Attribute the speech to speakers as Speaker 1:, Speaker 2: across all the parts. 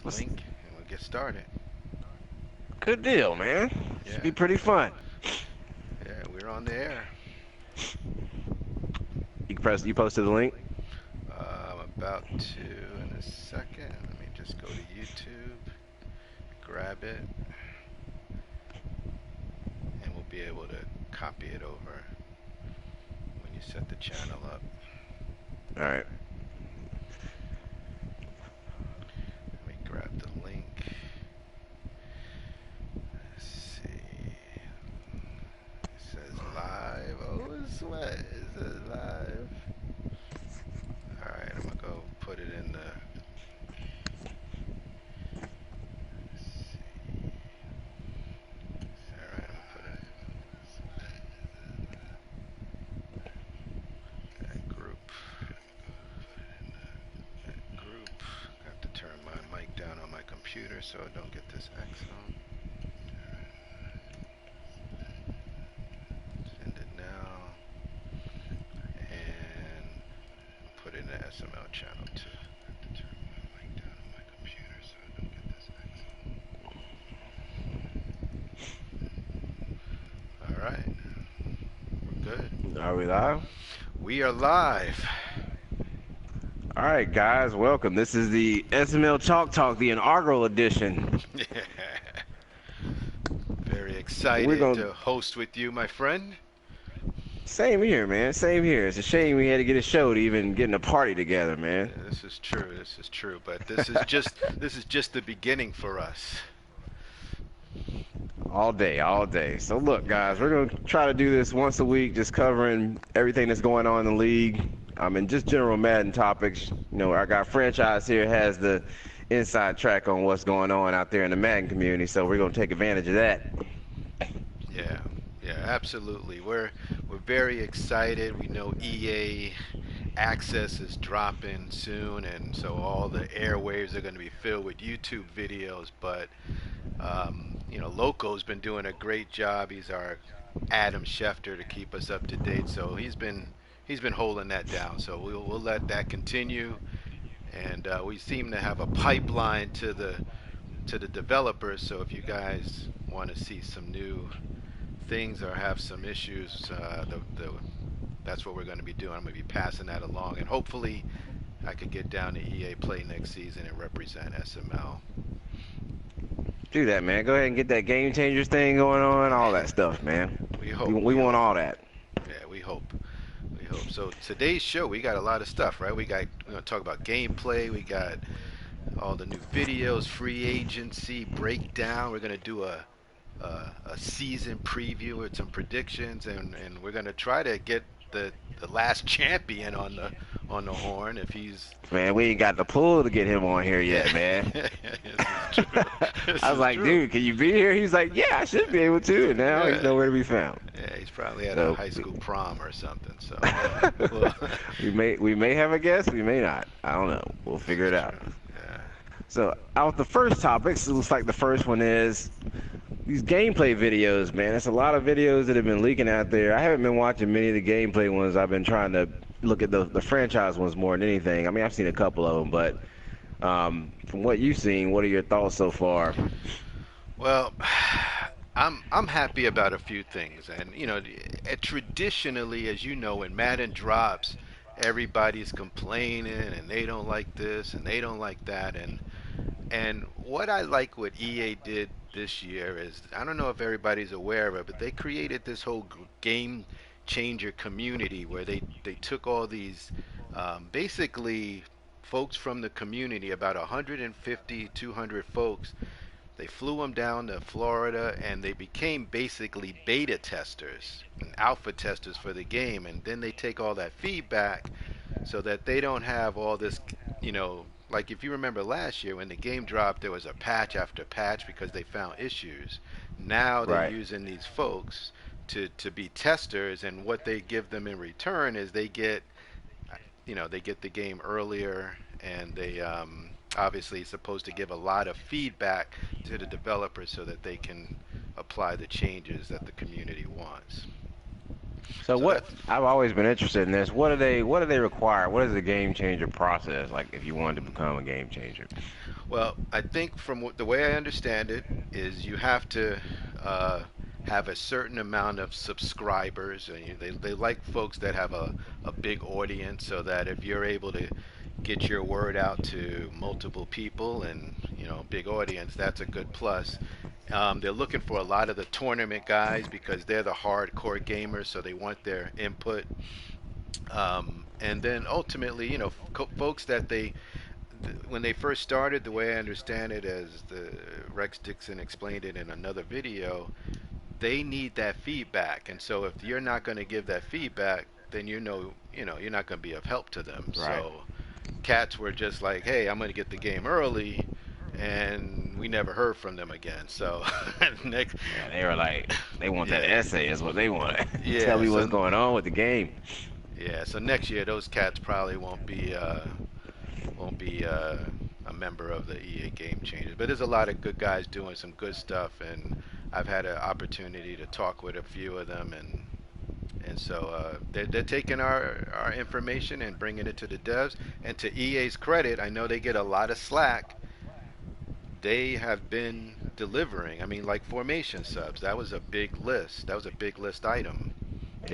Speaker 1: link and we'll get started.
Speaker 2: Good deal, man. Should
Speaker 1: Yeah,
Speaker 2: be pretty fun.
Speaker 1: yeah, we're on the air.
Speaker 2: You posted the link?
Speaker 1: I'm about to in a second. Let me just go to YouTube, grab it, and we'll be able to copy it over when you set the channel up.
Speaker 2: All right.
Speaker 1: Let me grab the link. Let's see. It says live. Oh, it's what? It says live. All right, I'm gonna go put it in the. Let's see. All right, I'm gonna put it in that group. That group. I have to turn my mic down on my computer so I don't get this X on. Send it now, and put it in the SML channel too. I have to turn my mic down on my computer so I don't get this X on. All right, we're good.
Speaker 2: Are we live?
Speaker 1: We are live.
Speaker 2: All right, guys. Welcome. This is the SML Chalk Talk, the inaugural edition.
Speaker 1: Very
Speaker 2: We're
Speaker 1: excited
Speaker 2: gonna.
Speaker 1: to host with you, my friend.
Speaker 2: Same here, man. Same here. It's a shame we had to get a show to even get in a party together, man.
Speaker 1: Yeah, this is true. This is true. But this is just the beginning for us.
Speaker 2: All day, all day. So look, guys, we're gonna try to do this once a week, just covering everything that's going on in the league. I mean, just general Madden topics. You know, our guy franchise here has the inside track on what's going on out there in the Madden community, so we're gonna take advantage of that.
Speaker 1: Yeah, yeah, absolutely. We're very excited. We know EA access is dropping soon, and so all the airwaves are going to be filled with YouTube videos. But Loco's been doing a great job. He's our Adam Schefter to keep us up to date. So he's been holding that down. So we'll let that continue, and we seem to have a pipeline to the developers. So if you guys want to see some new things or have some issues, that's what we're going to be doing. I'm going to be passing that along, and hopefully, I could get down to EA Play next season and represent SML.
Speaker 2: Do that, man. Go ahead and get that game changers thing going on, all that stuff, man.
Speaker 1: We
Speaker 2: We,
Speaker 1: hope.
Speaker 2: we
Speaker 1: We
Speaker 2: want
Speaker 1: hope.
Speaker 2: all that.
Speaker 1: Yeah, we hope. We hope. So today's show, we got a lot of stuff, right? We're going to talk about gameplay. We got all the new videos, free agency breakdown. We're going to do a season preview with some predictions, and we're gonna try to get the last champion on the horn if he's.
Speaker 2: Man, we ain't got the pull to get him on here
Speaker 1: Yeah,
Speaker 2: yet, man.
Speaker 1: this is true. This
Speaker 2: I was
Speaker 1: is
Speaker 2: like,
Speaker 1: true.
Speaker 2: dude, can you be here? He's like, yeah, I should be able to. And now he's
Speaker 1: Yeah,
Speaker 2: nowhere to be found.
Speaker 1: yeah, he's probably at a
Speaker 2: So
Speaker 1: high school prom or something. So yeah, well,
Speaker 2: we may have a guest, we may not. I don't know. We'll
Speaker 1: this
Speaker 2: figure
Speaker 1: is
Speaker 2: it out.
Speaker 1: true. Yeah,
Speaker 2: So out the first topics, it looks like the first one is these gameplay videos, man. There's a lot of videos that have been leaking out there. I haven't been watching many of the gameplay ones. I've been trying to look at the franchise ones more than anything. I mean, I've seen a couple of them, but from what you've seen, what are your thoughts so far?
Speaker 1: well, I'm happy about a few things, and traditionally, as you know, when Madden drops, everybody's complaining and they don't like this and they don't like that, and what I like what EA did this year is, I don't know if everybody's aware of it, but they created this whole game changer community where they took all these basically folks from the community, about 150, 200 folks. They flew them down to Florida and they became basically beta testers and alpha testers for the game. And then they take all that feedback so that they don't have all this, like if you remember last year when the game dropped, there was a patch after patch because they found issues. Now they're
Speaker 2: Right.
Speaker 1: using these folks to be testers, and what they give them in return is they get the game earlier, and they obviously supposed to give a lot of feedback to the developers so that they can apply the changes that the community wants.
Speaker 2: So
Speaker 1: So
Speaker 2: what
Speaker 1: that's
Speaker 2: I've always been interested in this. What do they require? What is the game changer process like if you wanted to become a game changer?
Speaker 1: Well, I think from the way I understand it is you have to uh, have a certain amount of subscribers, and they like folks that have a big audience, so that if you're able to get your word out to multiple people and big audience, that's a good plus. They're looking for a lot of the tournament guys because they're the hardcore gamers, so they want their input. And then ultimately, folks that when they first started, the way I understand it, as the Rex Dixon explained it in another video, they need that feedback. And so if you're not going to give that feedback, then you're not going to be of help to them.
Speaker 2: Right.
Speaker 1: So cats were just like, "Hey, I'm going to get the game early," and we never heard from them again. So next,
Speaker 2: Yeah, they were like they want that
Speaker 1: yeah,
Speaker 2: essay is what they want. Tell
Speaker 1: yeah.
Speaker 2: me what's
Speaker 1: So
Speaker 2: going on with the game.
Speaker 1: yeah, so next year those cats probably won't be a member of the EA Game Changers. But there's a lot of good guys doing some good stuff, and I've had an opportunity to talk with a few of them, and so they're taking our information and bringing it to the devs. And to EA's credit, I know they get a lot of slack. They have been delivering. I mean, like formation subs, that was a big list. That was a big list item,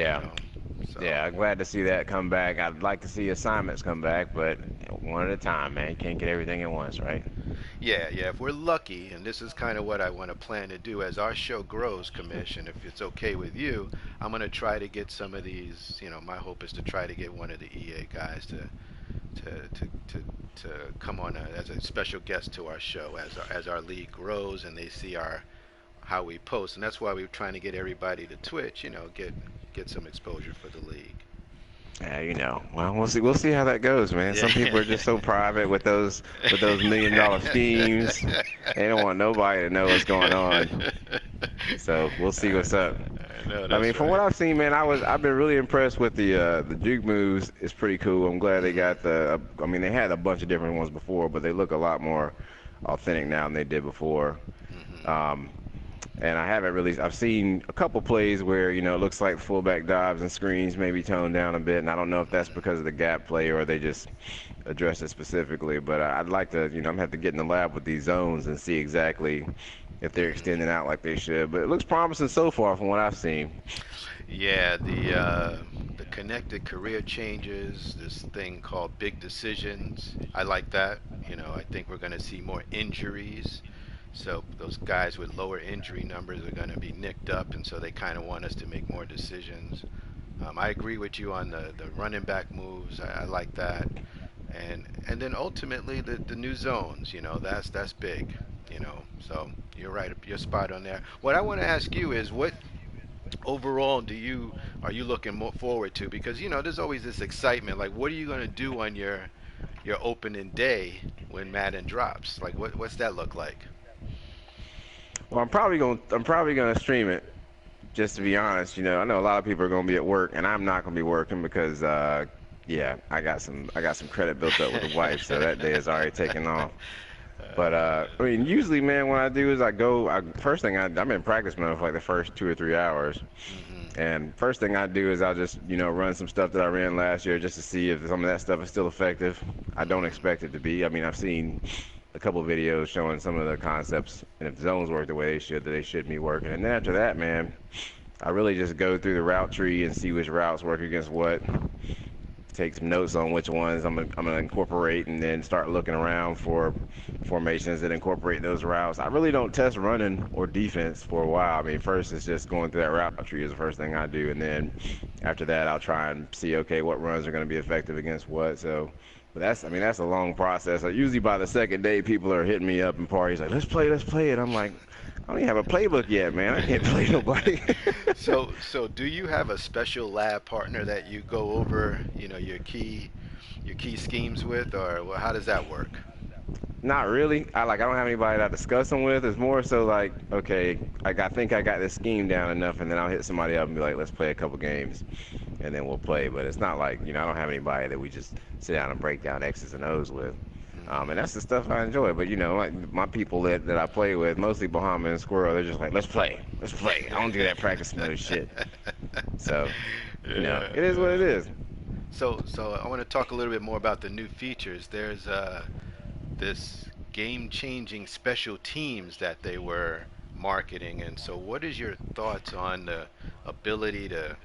Speaker 1: you
Speaker 2: Yeah.
Speaker 1: know. So
Speaker 2: Yeah, I'm glad to see that come back. I'd like to see assignments come back, but one at a time, man. You can't get everything at once, right?
Speaker 1: yeah, yeah. If we're lucky, and this is kind of what I want to plan to do as our show grows, Commission, if it's okay with you, I'm going to try to get some of these. My hope is to try to get one of the EA guys to come on as a special guest to our show as our league grows and they see our how we post, and that's why we're trying to get everybody to Twitch. Get some exposure for the league.
Speaker 2: Yeah, well, we'll see. We'll see how that goes, man.
Speaker 1: Yeah.
Speaker 2: Some people are just so private with those $1 million schemes. They don't want nobody to know what's going on. So we'll see what's up.
Speaker 1: No,
Speaker 2: I mean,
Speaker 1: that's
Speaker 2: from what
Speaker 1: right.
Speaker 2: I've seen, man, I've been really impressed with the juke moves. It's pretty cool. I'm glad they
Speaker 1: Hmm.
Speaker 2: got the. I mean, they had a bunch of different ones before, but they look a lot more authentic now than they did before.
Speaker 1: Hmm.
Speaker 2: Um, and I haven't really. I've seen a couple plays where it looks like fullback dives and screens maybe toned down a bit, and I don't know if that's
Speaker 1: Hmm.
Speaker 2: because of the gap play or they just address it specifically. But I'd like to. I'm gonna have to get in the lab with these zones and see exactly if they're
Speaker 1: Hmm.
Speaker 2: extending out like they should. But it looks promising so far from what I've seen.
Speaker 1: Yeah, the connected career changes, this thing called big decisions. I like that. I think we're going to see more injuries. So those guys with lower injury numbers are going to be nicked up, and so they kind of want us to make more decisions. I agree with you on the running back moves. I like that, and then ultimately the new zones. That's big. So you're right. You're spot on there. What I want to ask you is what overall are you looking more forward to, because there's always this excitement, like what are you going to do on your opening day when Madden drops, like what's that look like?
Speaker 2: Well, I'm probably gonna stream it. Just to be
Speaker 1: Hmm.
Speaker 2: honest, I know a lot of people are gonna be at work, and I'm not gonna be working because, yeah, I got some credit built up with the wife, so that day is already taken off. But I mean, usually, man, what I do is first thing I'm in practice mode for like the first 2 or 3 hours,
Speaker 1: Hmm.
Speaker 2: and first thing I do is I'll just run some stuff that I ran last year just to see if some of that stuff is still effective. I don't
Speaker 1: Hmm.
Speaker 2: expect it to be. I mean, I've seen a couple of videos showing some of the concepts, and if zones work the way they should, that they should be working. And then after that, man, I really just go through the route tree and see which routes work against what. Take some notes on which ones I'm gonna incorporate, and then start looking around for formations that incorporate those routes. I really don't test running or defense for a while. I mean, first it's just going through that route tree is the first thing I do, and then after that I'll try and see, okay, what runs are going to be effective against what. So, but I mean,
Speaker 1: Hmm.
Speaker 2: that's a long process. Usually by the second day, people are hitting me up in parties like, let's play it. I'm like, I don't even have a playbook yet, man. I can't play nobody.
Speaker 1: So do you have a special lab partner that you go over, your key schemes with, or well, how does that work?
Speaker 2: Not really. I don't have anybody that I discuss them with. It's more so like, okay, I think I got this scheme down enough, and then I'll hit somebody up and be like, let's play a couple games, and then we'll play. But it's not like I don't have anybody that we just sit down and break down X's and O's with. And that's the stuff I enjoy. But like my people that I play with, mostly Bahama and Squirrel, they're just like, let's play, let's play. I don't do that practice mode shit. So,
Speaker 1: Yeah,
Speaker 2: it is what it
Speaker 1: yeah.
Speaker 2: is.
Speaker 1: So I want to talk a little bit more about the new features. There's this game-changing special teams that they were marketing, and so what is your thoughts on the ability to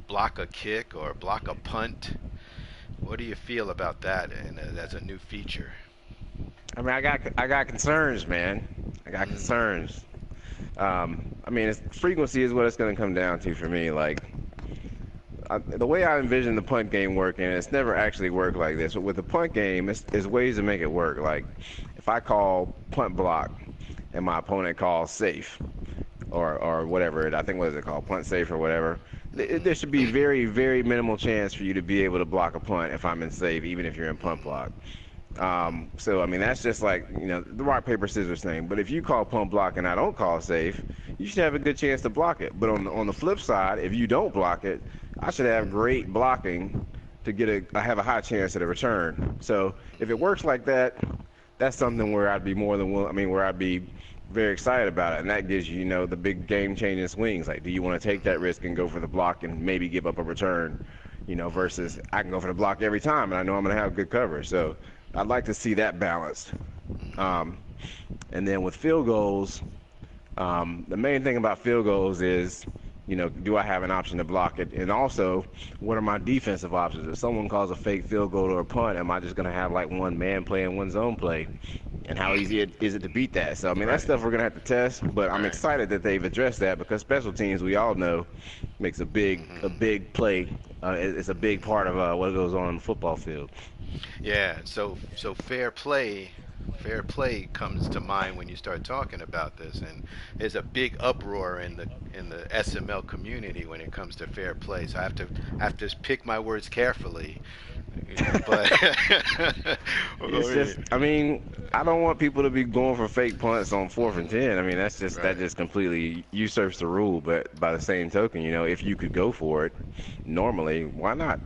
Speaker 1: block a kick or block a punt? What do you feel about that and as a new feature?
Speaker 2: I mean, I got concerns, man. I got
Speaker 1: Mm,
Speaker 2: concerns. I mean, frequency is what it's going to come down to for me. Like, the way I envision the punt game working, it's never actually worked like this. But with the punt game, it's ways to make it work. Like, if I call punt block and my opponent calls safe, or whatever, I think what is it called, punt safe or whatever. There should be
Speaker 1: mm-hmm.
Speaker 2: very, very minimal chance for you to be able to block a punt if I'm in safe, even if you're in punt block. So I mean that's just like the rock paper scissors thing. But if you call punt block and I don't call safe, you should have a good chance to block it. But on the flip side, if you don't block it, I should have great blocking to I have a high chance at a return. So if it works like that, that's something where I'd be more than willing. I mean, where I'd be very excited about it, and that gives you, the big game-changing swings. Like, do you want to take that risk and go for the block and maybe give up a return, versus I can go for the block every time and I know I'm going to have good coverage. So I'd like to see that balanced. Um, and then with field goals, the main thing about field goals is, do I have an option to block it? And also, what are my defensive options? If someone calls a fake field goal or a punt, am I just going to have like one man play and one zone play? And how easy is it to beat that? So, I mean, that's
Speaker 1: Right,
Speaker 2: stuff we're going to have to test, but I'm
Speaker 1: right.
Speaker 2: excited that they've addressed that because special teams, we all know, makes a
Speaker 1: Hmm.
Speaker 2: big play. It's a big part of what goes on the football field.
Speaker 1: Yeah, so fair play comes to mind when you start talking about this, and there's a big uproar in the SML community when it comes to fair play. So I have to pick my words carefully, but
Speaker 2: It's just, I mean, I don't want people to be going for fake punts on 4th and 10. I mean, that
Speaker 1: right,
Speaker 2: just completely usurps the rule. But by the same token, if you could go for it normally, why not?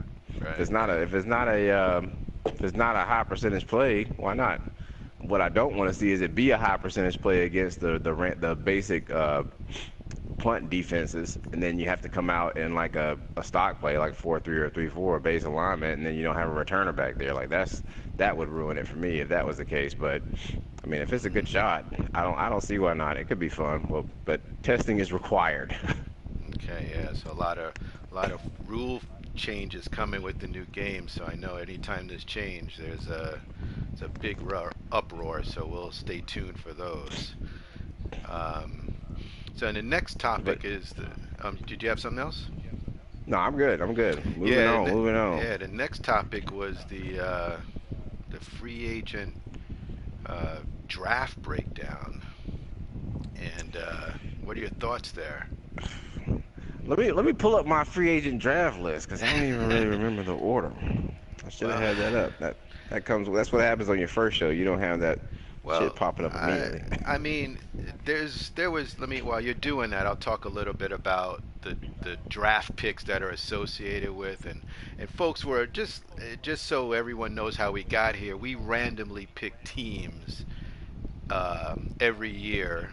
Speaker 2: If
Speaker 1: right,
Speaker 2: it's not a
Speaker 1: right.
Speaker 2: if it's not a if it's not a high percentage play, why not? What I don't want to see is it be a high percentage play against the basic punt defenses, and then you have to come out in like a stock play like 4-3 or 3-4 base alignment, and then you don't have a returner back there. Like that would ruin it for me if that was the case. But I mean, if it's a good shot, I don't see why not. It could be fun. Well, but testing is required.
Speaker 1: Okay, yeah. So a lot of rule changes coming with the new game. So I know anytime there's change, it's a big uproar. So we'll stay tuned for those. Um, so the next
Speaker 2: But
Speaker 1: topic is the. Did you have something else?
Speaker 2: no, I'm good. I'm good. Moving
Speaker 1: Yeah,
Speaker 2: on. Moving on.
Speaker 1: yeah. The next topic was the free agent uh, draft breakdown. And what are your thoughts there?
Speaker 2: Let me pull up my free agent draft list because I don't even really remember the order. I should have
Speaker 1: Well,
Speaker 2: had that up. That's what happens on your first show. You don't have that shit
Speaker 1: well,
Speaker 2: popping up immediately.
Speaker 1: I mean, there was. Let me while you're doing that, I'll talk a little bit about the draft picks that are associated with and folks were just so everyone knows how we got here. We randomly pick teams every year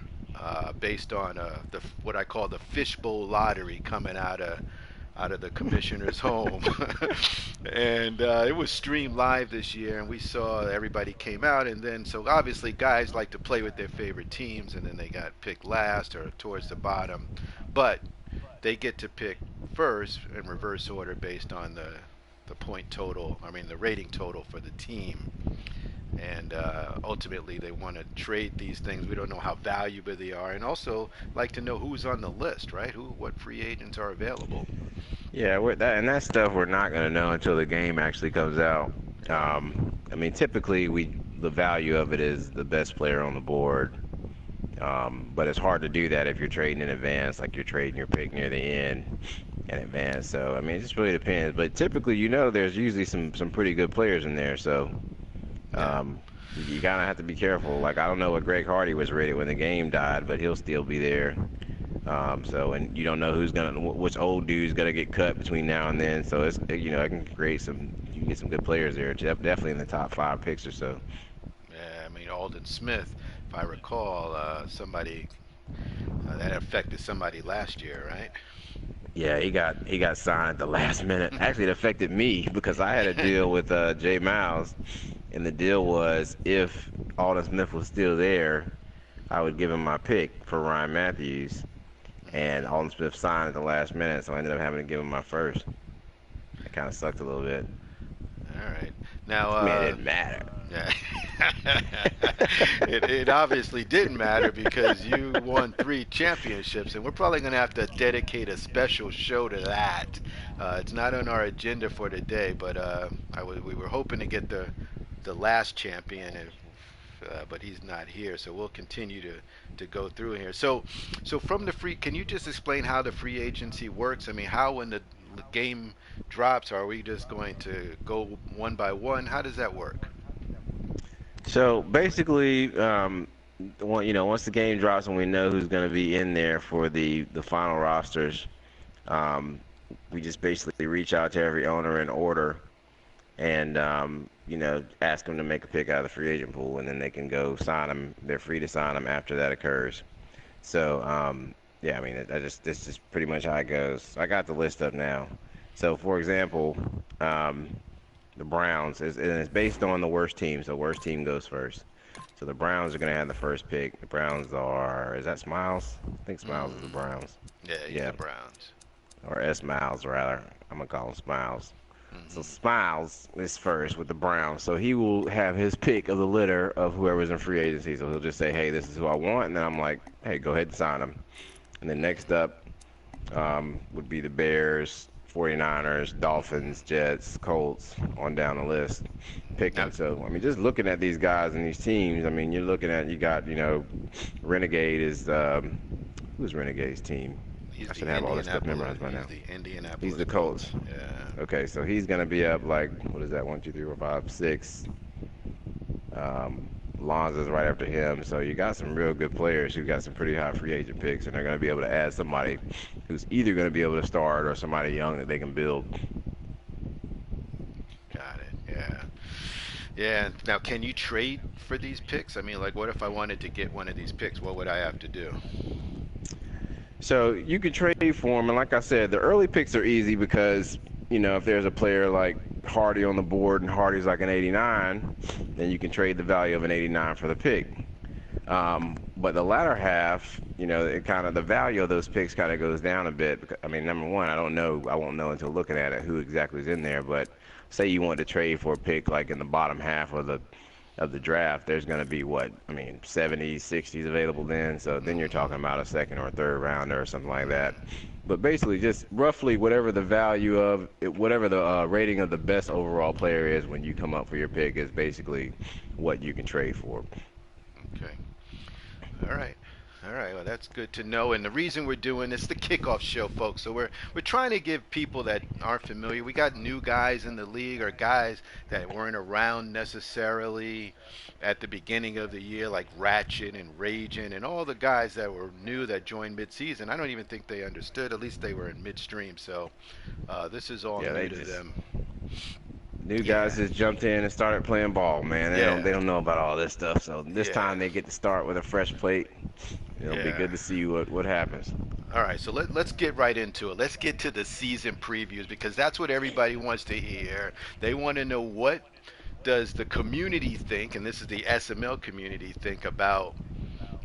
Speaker 1: based on the what I call the fishbowl lottery coming out of the commissioner's home. And it was streamed live this year, and we saw everybody came out, and then so obviously guys like to play with their favorite teams, and then they got picked last or towards the bottom, but they get to pick first in reverse order based on the point total. I mean the rating total for the team, and ultimately they want to trade these things. We don't know how valuable they are, and also like to know who's on the list, right? What free agents are available.
Speaker 2: Yeah, that stuff we're not gonna know until the game actually comes out.
Speaker 1: Yeah.
Speaker 2: I mean, typically the value of it is the best player on the board. But it's hard to do that if you're trading in advance, like you're trading your pick near the end in advance. So I mean, it just really depends. But typically, there's usually some pretty good players in there. So
Speaker 1: Yeah.
Speaker 2: um, you kind of have to be careful. Like I don't know what Greg Hardy was rated when the game died, but he'll still be there. And you don't know which old dude's gonna get cut between now and then. So it can create you can get some good players there. Definitely in the top 5 picks or so.
Speaker 1: Alden Smith, if I recall, somebody that affected somebody last year, right?
Speaker 2: Yeah, he got signed at the last minute. Actually, it affected me because I had a deal with Jay Miles, and the deal was if Alden Smith was still there, I would give him my pick for Ryan Matthews, and
Speaker 1: Mhm.
Speaker 2: Alden Smith signed at the last minute, so I ended up having to give him my first. That kind of sucked a little bit.
Speaker 1: All right. Now,
Speaker 2: I mean, it didn't matter.
Speaker 1: yeah. It obviously didn't matter because you won 3 championships, and we're probably going to have to dedicate a special show to that. It's not on our agenda for today, but we were hoping to get the last champion, and but he's not here, so we'll continue to go through here. So from the free, can you just explain how the free agency works? I mean, how when the game drops, are we just going to go one by one? How does that work?
Speaker 2: So basically, once the game drops and we know who's going to be in there for the final rosters, um, we just basically reach out to every owner in order and ask them to make a pick out of the free agent pool, and then they can go sign them. They're free to sign them after that occurs. So yeah, I mean, that's just pretty much how it goes. I got the list up now. So for example, um, the Browns and it's based on the worst team. So worst team goes first. So the Browns are going to have the first pick. The Browns are, is that Smiles? I think Smiles is the
Speaker 1: Mm,
Speaker 2: Browns.
Speaker 1: yeah, he's
Speaker 2: Yeah,
Speaker 1: the Browns.
Speaker 2: or S Miles rather. I'm gonna call him Smiles. So
Speaker 1: Hmm.
Speaker 2: Smiles is first with the Browns. So he will have his pick of the litter of whoever's in free agency. So he'll just say, hey, this is who I want. And then I'm like, hey, go ahead and sign him. And then next up would be the Bears, 49ers, Dolphins, Jets, Colts, on down the list
Speaker 1: Now,
Speaker 2: picking. So, I mean, just looking at these guys and these teams, I mean, you're looking at, you got, Renegade is, who's Renegade's team?
Speaker 1: he's
Speaker 2: I should
Speaker 1: the
Speaker 2: have all this stuff
Speaker 1: Indianapolis.
Speaker 2: memorized by
Speaker 1: He's
Speaker 2: now.
Speaker 1: the
Speaker 2: He's
Speaker 1: Indianapolis
Speaker 2: the Colts.
Speaker 1: Colts. Yeah.
Speaker 2: Okay, so he's gonna be up like what is that? One, two, three, four, five, six. Lonzo's right after him. So you got some real good players who got some pretty high free agent picks, and they're gonna be able to add somebody who's either gonna be able to start or somebody young that they can build.
Speaker 1: Got it. Yeah. Yeah. Now, can you trade for these picks? I mean, like, what if I wanted to get one of these picks? What would I have to do?
Speaker 2: So you can trade for them, and like I said, the early picks are easy because if there's a player like Hardy on the board and Hardy's like an 89, then you can trade the value of an 89 for the pick. But the latter half, it kind of the value of those picks kind of goes down a bit. I mean, number one, I don't know, I won't know until looking at it who exactly is in there. But say you want to trade for a pick like in the bottom half of the draft, there's going to be what I mean, 70s, 60s available then. So then you're talking
Speaker 1: Hmm.
Speaker 2: about a second or third rounder or something like that. But basically, just roughly whatever the value of it, whatever the rating of the best overall player is when you come up for your pick is basically what you can trade for.
Speaker 1: Okay. All right. All right. Well, that's good to know. And the reason we're doing this, the kickoff show, folks. So we're trying to give people that aren't familiar. We got new guys in the league or guys that weren't around necessarily at the beginning of the year, like Ratchet and Raging, and all the guys that were new that joined mid-season. I don't even think they understood. At least they were in midstream. So this is all
Speaker 2: Yeah,
Speaker 1: new
Speaker 2: they
Speaker 1: to
Speaker 2: just
Speaker 1: them.
Speaker 2: new guys
Speaker 1: Yeah.
Speaker 2: just jumped in and started playing ball, man. They
Speaker 1: Yeah.
Speaker 2: don't know about all this stuff. So this
Speaker 1: Yeah.
Speaker 2: time they get to start with a fresh plate. It'll be
Speaker 1: Yeah.
Speaker 2: good to see what happens.
Speaker 1: All right, so let's get right into it. Let's get to the season previews because that's what everybody wants to hear. They want to know what does the community think, and this is the SML community think about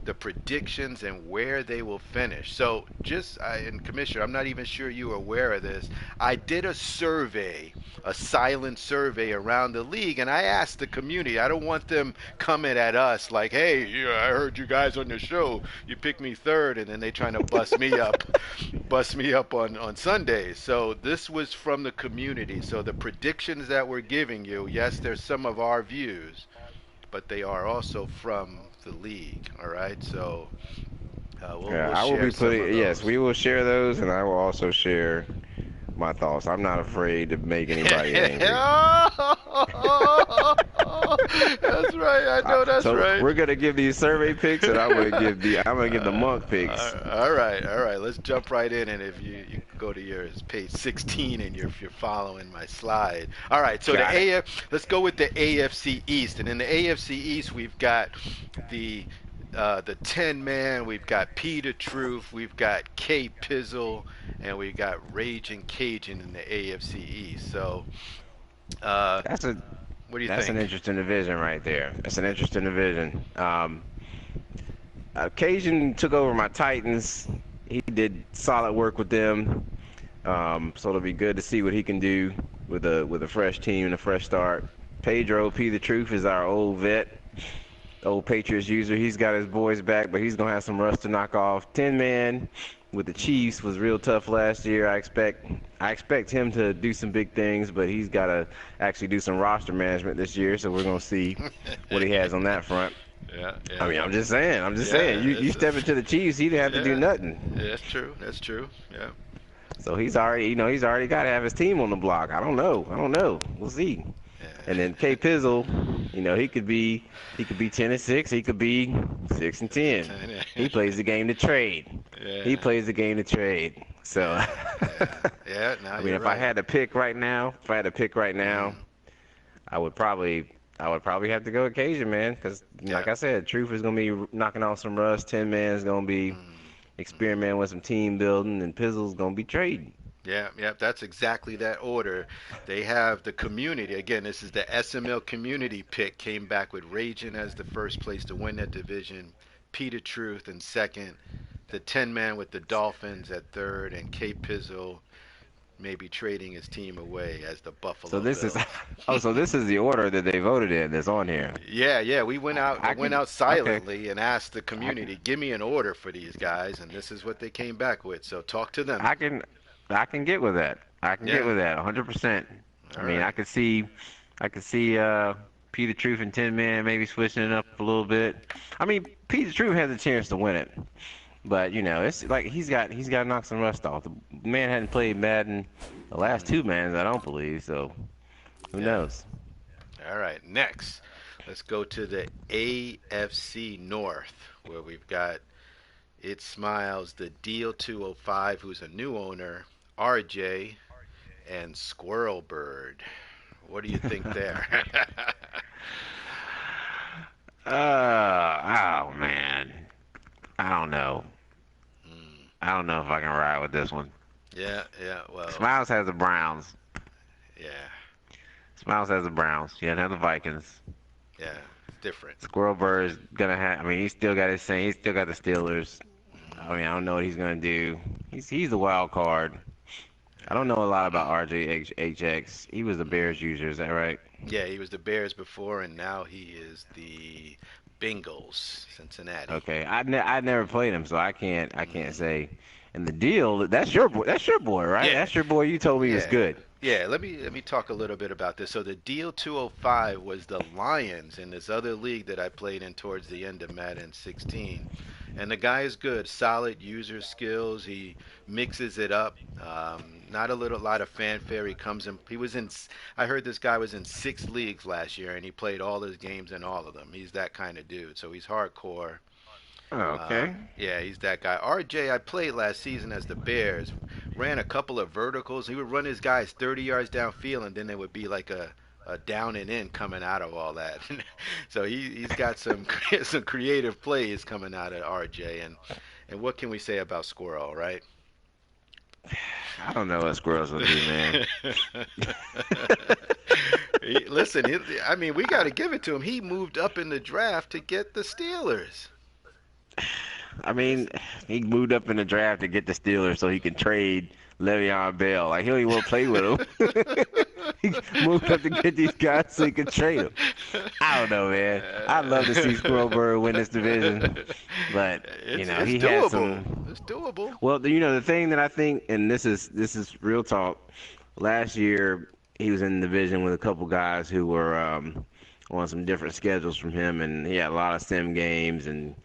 Speaker 1: the predictions and where they will finish. So, and Commissioner, I'm not even sure you are aware of this. I did a survey, a silent survey around the league, and I asked the community. I don't want them coming at us like, "Hey, yeah, I heard you guys on the show. You picked me third," and then they trying to bust me up on Sundays. So this was from the community. So the predictions that we're giving you, yes, there's some of our views, but they are also from the league. All right, so
Speaker 2: Yeah,
Speaker 1: we'll
Speaker 2: I will
Speaker 1: share
Speaker 2: be
Speaker 1: some of
Speaker 2: putting. Yes,
Speaker 1: those.
Speaker 2: we will share those, and I will also share my thoughts. I'm not afraid to make anybody angry.
Speaker 1: That's right. I know that's
Speaker 2: So
Speaker 1: right.
Speaker 2: we're gonna give these survey picks, and I'm gonna give the monk picks.
Speaker 1: All right, all right. Let's jump right in, and if you go to your page 16, and if you're following my slide. All right. So
Speaker 2: Got it.
Speaker 1: let's go with the AFC East, and in the AFC East, we've got the the 10 man. We've got Peter Truth. We've got K Pizzle, and we've got Raging Cajun in the AFC East. So, uh,
Speaker 2: That's a
Speaker 1: what do you
Speaker 2: that's an
Speaker 1: think?
Speaker 2: interesting division right there. That's an interesting division. Cajun took over my Titans. He did solid work with them. So it'll be good to see what he can do with a fresh team and a fresh start. Pedro P. The Truth is our old vet, old Patriots user. He's got his boys back, but he's gonna have some rust to knock off. 10 man with the Chiefs was real tough last year. I expect him to do some big things, but he's got to actually do some roster management this year. So we're gonna see what he has on that front.
Speaker 1: Yeah,
Speaker 2: I
Speaker 1: yeah,
Speaker 2: mean, I'm just saying. I'm just
Speaker 1: yeah.
Speaker 2: saying. You step into the Chiefs, he didn't have to do
Speaker 1: Yeah,
Speaker 2: nothing.
Speaker 1: that's true. That's true. Yeah,
Speaker 2: So he's already got to have his team on the block. I don't know. I don't know. We'll see. And then K Pizzle, he could be 10-6. He could be 6-10.
Speaker 1: yeah.
Speaker 2: He plays the game to trade. He
Speaker 1: Yeah,
Speaker 2: plays the game to trade. So,
Speaker 1: yeah, yeah, yeah. Now
Speaker 2: I mean,
Speaker 1: you're
Speaker 2: if I
Speaker 1: right.
Speaker 2: had to pick right now,
Speaker 1: Mm,
Speaker 2: I would probably have to go occasion, man. Because,
Speaker 1: yeah.
Speaker 2: like I said, Truth is gonna be knocking off some rust. 10 man is gonna be
Speaker 1: Mm, mm.
Speaker 2: experimenting with some team building, and Pizzle's gonna be trading.
Speaker 1: Yeah, yeah, that's exactly that order. They have the community. Again, this is the SML community pick. Came back with Raging as the first place to win that division. Peter Truth in second. The 10 man with the Dolphins at third. And K Pizzo maybe trading his team away as the
Speaker 2: So
Speaker 1: Buffalo
Speaker 2: this is,
Speaker 1: Bills.
Speaker 2: oh, so this is the order that they voted in that's on here.
Speaker 1: Yeah, yeah, we
Speaker 2: I
Speaker 1: went
Speaker 2: can,
Speaker 1: out
Speaker 2: okay,
Speaker 1: silently and asked the
Speaker 2: I can,
Speaker 1: community, give me an order for these guys, and this is what they came back with. So talk to them.
Speaker 2: I can, I can get with that. I can get
Speaker 1: Yeah.
Speaker 2: with that 100%. I
Speaker 1: All
Speaker 2: mean,
Speaker 1: right.
Speaker 2: I could see Peter Truth and 10 man maybe switching it up a little bit. I mean, Peter Truth has a chance to win it, but it's like he's got to knock some rust off. The man hadn't played Madden the last
Speaker 1: Mm,
Speaker 2: 2 mans, I don't believe. So who
Speaker 1: yeah.
Speaker 2: knows?
Speaker 1: All right. Next, let's go to the AFC North, where we've got It Smiles, the Deal 205, who's a new owner, RJ, and Squirrel Bird. What do you think there?
Speaker 2: Oh man, I don't know.
Speaker 1: Mm,
Speaker 2: I don't know if I can ride with this one.
Speaker 1: yeah, yeah. Well,
Speaker 2: Smiles has the Browns.
Speaker 1: yeah,
Speaker 2: Smiles has the Browns. He doesn't have the Vikings.
Speaker 1: yeah. It's different.
Speaker 2: Squirrel Bird's gonna have. I mean, he's still got his same. He's still got the Steelers. I mean, I don't know what he's gonna do. He's the wild card. I don't know a lot about RJHX. He was the Bears user. Is that right?
Speaker 1: Yeah, he was the Bears before, and now he is the Bengals, Cincinnati.
Speaker 2: Okay. I never played him, so I can't
Speaker 1: Mm.
Speaker 2: say. And the deal. That's your boy. That's your boy, right?
Speaker 1: Yeah,
Speaker 2: That's your boy. You told me he was
Speaker 1: yeah,
Speaker 2: good.
Speaker 1: yeah. Let me talk a little bit about this. So the Deal 205 was the Lions in this other league that I played in towards the end of Madden 16, and the guy is good, solid user skills. He mixes it up. Not a little lot of fanfare. He comes in. He was in. I heard this guy was in 6 leagues last year, and he played all his games in all of them. He's that kind of dude. So he's hardcore.
Speaker 2: Oh, okay.
Speaker 1: Yeah, he's that guy. RJ, I played last season as the Bears. Ran a couple of verticals. He would run his guys 30 yards downfield, and then there would be like a down and in coming out of all that. So he's got some some creative plays coming out of RJ. And what can we say about Squirrel, right?
Speaker 2: I don't know what squirrels will do, man.
Speaker 1: Listen, I mean, we got to give it to him. He moved up in the draft to get the Steelers.
Speaker 2: I mean, he moved up in the draft to get the Steelers so he can trade Le'Veon Bell. Like, he don't even want to play with him. He moved up to get these guys so he could trade them. I don't know, man. I'd love to see Squirrel Bird win this division, but
Speaker 1: It's
Speaker 2: he had
Speaker 1: doable.
Speaker 2: some.
Speaker 1: It's doable.
Speaker 2: Well, the thing that I think, and this is real talk. Last year, he was in the division with a couple guys who were on some different schedules from him, and he had a lot of sim games and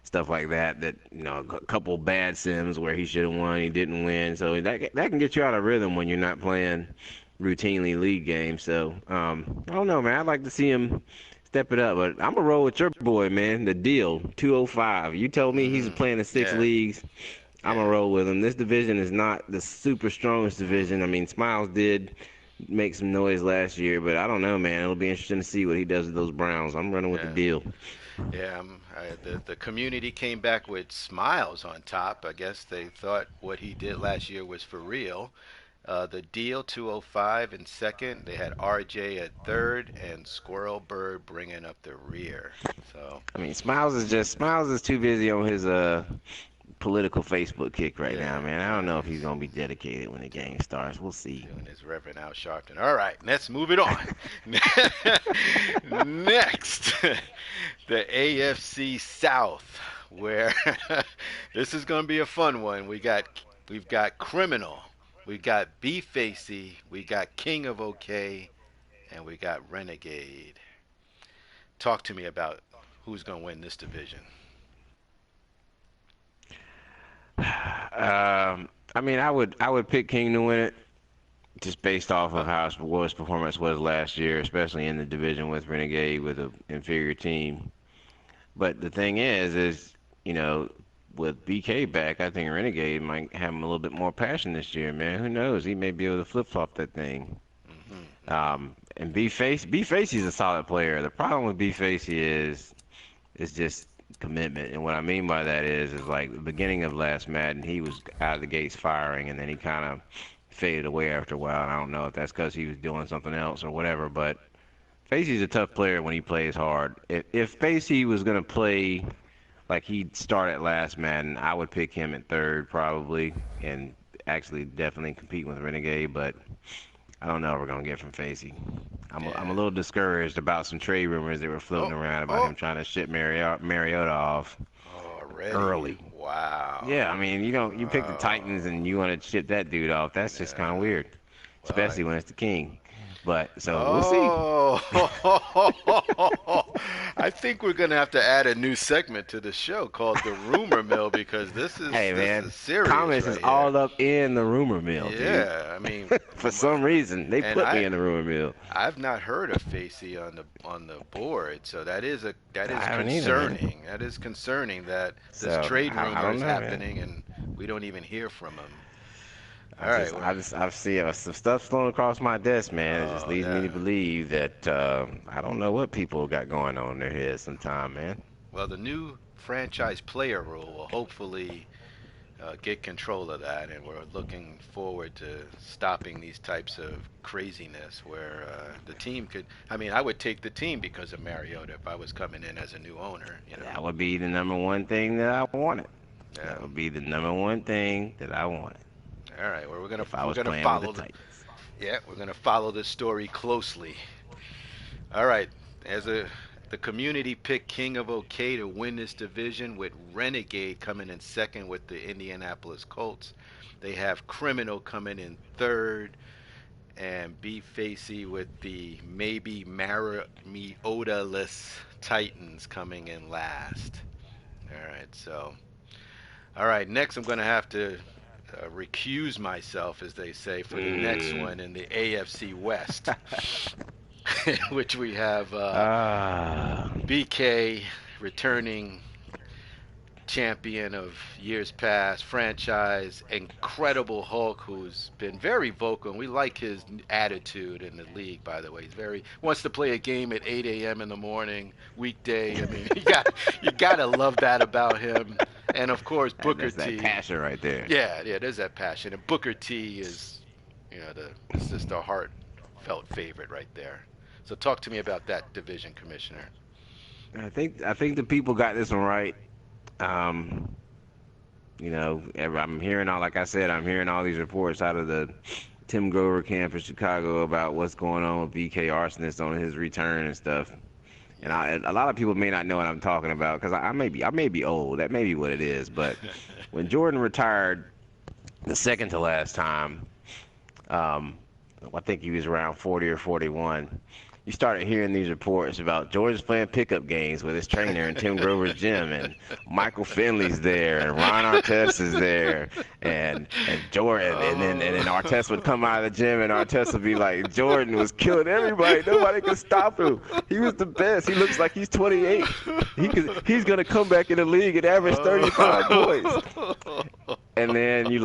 Speaker 2: stuff like that. That a couple bad sims where he should have won, he didn't win. So that can get you out of rhythm when you're not playing routinely league games. So I don't know, man. I'd like to see him step it up. But I'm gonna roll with your boy, man. The deal 205. You told me he's
Speaker 1: Hmm.
Speaker 2: playing in six
Speaker 1: Yeah,
Speaker 2: leagues. I'm gonna
Speaker 1: yeah,
Speaker 2: roll with him. This division is not the super strongest division. I mean, Smiles did make some noise last year, but I don't know, man. It'll be interesting to see what he does with those Browns. I'm running with the
Speaker 1: yeah.
Speaker 2: deal.
Speaker 1: Yeah, the community came back with smiles on top. I guess they thought what he did last year was for real. The deal 205 in second. They had RJ at third and Squirrel Bird bringing up the rear. So
Speaker 2: I mean, Smiles is too busy on his political Facebook kick right
Speaker 1: yeah,
Speaker 2: now, man. I don't
Speaker 1: yeah,
Speaker 2: know if he's
Speaker 1: he's
Speaker 2: gonna be dedicated when the game starts. We'll see.
Speaker 1: doing his Reverend Al Sharpton. All right, let's move it on. Next, the AFC South, where this is going to be a fun one. We've got Criminal, we got B Facey, we got King of OK, and we got Renegade. Talk to me about who's going to win this division.
Speaker 2: I mean, I would pick King to win it just based off of
Speaker 1: Huh?
Speaker 2: how his performance was last year, especially in the division with Renegade with an inferior team. But the thing is, you know, with BK back, I think Renegade might have him a little bit more passion this year, man. Who knows? He may be able to flip flop that thing.
Speaker 1: Hmm. Hmm.
Speaker 2: And B Face, he's a solid player. The problem with B Face is just commitment. And what I mean by that is like the beginning of last Madden, he was out of the gates firing, and then he kind of faded away after a while. And I don't know if that's because he was doing something else or whatever, but Facey's a tough player when he plays hard. If Facey was gonna play like he'd start at last Madden, I would pick him at third probably, and actually definitely compete with Renegade. But I don't know what we're gonna get from Facey. I'm a
Speaker 1: Yeah.
Speaker 2: little discouraged about some trade rumors that were floating
Speaker 1: Oh,
Speaker 2: around about
Speaker 1: oh,
Speaker 2: him trying to ship Mariota off
Speaker 1: already.
Speaker 2: early.
Speaker 1: Wow.
Speaker 2: Yeah, I mean you pick the Titans and you
Speaker 1: Oh,
Speaker 2: want to ship that dude off. That's just kind of
Speaker 1: yeah.
Speaker 2: weird,
Speaker 1: Well,
Speaker 2: especially when it's the King. But so we'll see.
Speaker 1: oh, I think we're gonna have to add a new segment to the show called the Rumor Mill because this is
Speaker 2: Hey
Speaker 1: this is
Speaker 2: man,
Speaker 1: serious
Speaker 2: comments is
Speaker 1: right here.
Speaker 2: all up in the rumor mill, dude.
Speaker 1: Yeah, I mean,
Speaker 2: For some reason, they
Speaker 1: and
Speaker 2: put me in the rumor mill.
Speaker 1: I've not heard of Facey on the board, so that
Speaker 2: I
Speaker 1: is
Speaker 2: haven't either, man.
Speaker 1: concerning. That is concerning that this
Speaker 2: So
Speaker 1: trade
Speaker 2: I
Speaker 1: rumor
Speaker 2: don't
Speaker 1: is
Speaker 2: know, man.
Speaker 1: happening and we don't even hear from him.
Speaker 2: I
Speaker 1: All right,
Speaker 2: just
Speaker 1: well,
Speaker 2: I just I see some stuff flowing across my desk, man. It just
Speaker 1: oh
Speaker 2: leads me
Speaker 1: yeah.
Speaker 2: to believe that I don't know what people got going on in their heads sometime, man.
Speaker 1: Well, the new franchise player rule will hopefully get control of that, and we're looking forward to stopping these types of craziness where the team could. I mean, I would take the team because of Mariota if I was coming in as a new owner. You know.
Speaker 2: That would be the number one thing that I wanted.
Speaker 1: Yeah.
Speaker 2: That would be the number one thing that I wanted
Speaker 1: All right. Well,
Speaker 2: if I
Speaker 1: we're
Speaker 2: was
Speaker 1: gonna
Speaker 2: playing with the
Speaker 1: follow.
Speaker 2: Titans.
Speaker 1: Yeah, we're gonna follow this story closely. All right. As a The community picked King of OK to win this division with Renegade coming in second with the Indianapolis Colts. They have Criminal coming in third and B Facey with the maybe Mariota-less Titans coming in last. All right, so all right, next I'm going to have to recuse myself, as they say, for the next
Speaker 2: Mm.
Speaker 1: one in the AFC West, which we have
Speaker 2: Ah.
Speaker 1: BK returning champion of years past, franchise, Incredible Hulk, who's been very vocal, and we like his attitude in the league. By the way, he's very wants to play a game at 8 a.m. in the morning, weekday. I mean, you gotta love that about him. And of course, Booker
Speaker 2: That's that
Speaker 1: T.
Speaker 2: passion right there.
Speaker 1: Yeah, yeah, there's that passion. And Booker T is, it's just a heartfelt favorite right there. So talk to me about that division, Commissioner.
Speaker 2: I think the people got this one right. Um, I'm hearing all like I said, I'm hearing all these reports out of the Tim Grover camp in Chicago about what's going on with BK Arsonist on his return and stuff. And
Speaker 1: Yeah.
Speaker 2: a lot of people may not know what I'm talking about because I may be old. That may be what it is. But when Jordan retired the second to last time, um, I think he was around 40 or 41. you started hearing these reports about George's playing pickup games with his trainer in Tim Grover's gym, and Michael Finley's there, and Ron Artest is there, and Jordan, and then Artest would come out of the gym, and Artest would be like, Jordan was killing everybody, nobody could stop him. He was the best. He looks like he's 28. He's gonna come back in the league and average 35 points. And then you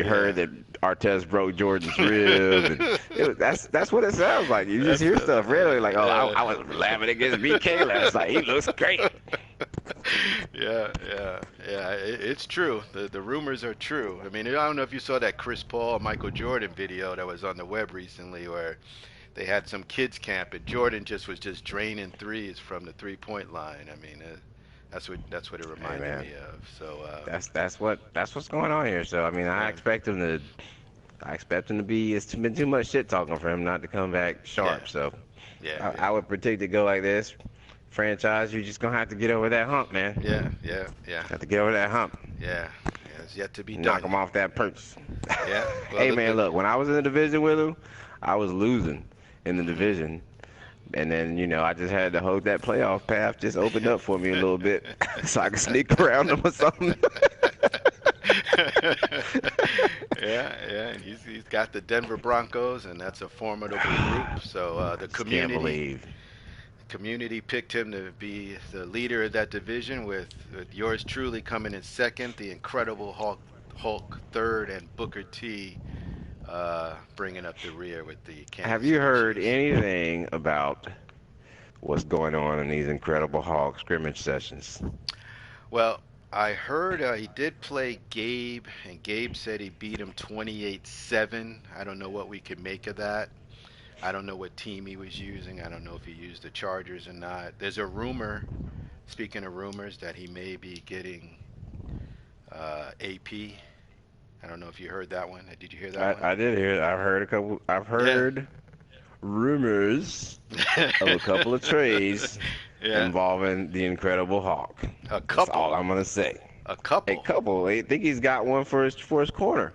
Speaker 2: heard that Artest broke Jordan's rib, and that's what it sounds like. You just hear stuff really like, oh, I was laughing against BK last night. He looks great.
Speaker 1: Yeah. It's true. The rumors are true. I mean, I don't know if you saw that Chris Paul Michael Jordan video that was on the web recently, where they had some kids camp and Jordan was just draining threes from the 3-point line. I mean, that's what it
Speaker 2: Hey
Speaker 1: reminded
Speaker 2: man,
Speaker 1: me of. So
Speaker 2: that's what's going on here. So I mean,
Speaker 1: yeah,
Speaker 2: I expect him to be. It's been too much shit talking for him not to come back
Speaker 1: yeah,
Speaker 2: sharp. So I
Speaker 1: yeah,
Speaker 2: would predict to go like this. Franchise, you're just gonna have to get over that hump, man.
Speaker 1: yeah.
Speaker 2: Have to get over that hump.
Speaker 1: Yeah, it's yet to be
Speaker 2: Knock
Speaker 1: done.
Speaker 2: him off that perch.
Speaker 1: Yeah. Well,
Speaker 2: Hey man, look, when I was in the division with him, I was losing in the division. And then, I just had to hold that playoff path just opened up for me a little bit so I could sneak around them or something.
Speaker 1: yeah. And he's got the Denver Broncos, and that's a formidable group. So the
Speaker 2: Just can't
Speaker 1: community
Speaker 2: believe.
Speaker 1: community picked him to be the leader of that division, with yours truly coming in second, the Incredible Hulk third, and Booker T bringing up the rear with the
Speaker 2: Have
Speaker 1: Kansas
Speaker 2: you
Speaker 1: City
Speaker 2: heard
Speaker 1: Chiefs.
Speaker 2: anything about what's going on in these Incredible Hulk scrimmage sessions?
Speaker 1: Well, I heard he did play Gabe, and Gabe said he beat him 28-7. I don't know what we could make of that. I don't know what team he was using. I don't know if he used the Chargers or not. There's a rumor, speaking of rumors, that he may be getting AP. I don't know if you heard that one. Did you hear that one?
Speaker 2: I did hear it. I've
Speaker 1: Yeah.
Speaker 2: heard rumors of a couple of trades
Speaker 1: Yeah.
Speaker 2: involving the Incredible Hulk.
Speaker 1: A
Speaker 2: That's all
Speaker 1: couple.
Speaker 2: I'm gonna say.
Speaker 1: A
Speaker 2: A
Speaker 1: couple.
Speaker 2: couple. I think he's got one for his corner.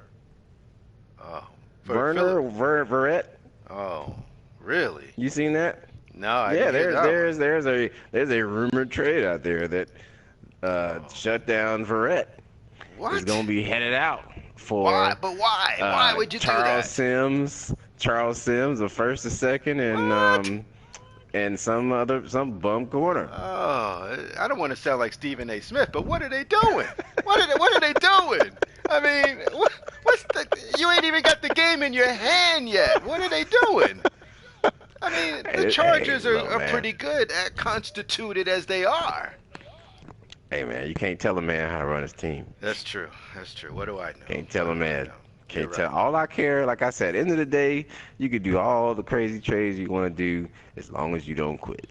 Speaker 1: Oh. For
Speaker 2: Werner
Speaker 1: Philip.
Speaker 2: Verrett.
Speaker 1: Oh. Really?
Speaker 2: You seen that?
Speaker 1: No, I
Speaker 2: Yeah,
Speaker 1: didn't hear that one.
Speaker 2: there's a rumored trade out there that
Speaker 1: Oh.
Speaker 2: shut down Verrett is
Speaker 1: What?
Speaker 2: gonna be headed out
Speaker 1: Why?
Speaker 2: for
Speaker 1: But why? Why would you do that?
Speaker 2: Charles Sims, a first, a second,
Speaker 1: What?
Speaker 2: and some bum corner.
Speaker 1: Oh, I don't want to sound like Stephen A. Smith, but what are they doing? What are they doing? I mean, what's the? You ain't even got the game in your hand yet. What are they doing? I mean, the
Speaker 2: Hey,
Speaker 1: Chargers
Speaker 2: look,
Speaker 1: are
Speaker 2: man.
Speaker 1: pretty good at constituted as they are.
Speaker 2: Hey man, you can't tell a man how to run his team.
Speaker 1: That's true. That's true. What do I know?
Speaker 2: Can't tell
Speaker 1: What
Speaker 2: a
Speaker 1: do I
Speaker 2: man.
Speaker 1: know? You're
Speaker 2: Can't tell.
Speaker 1: right.
Speaker 2: All I care, like I said, end of the day, you could do all the crazy trades you want to do as long as you don't quit.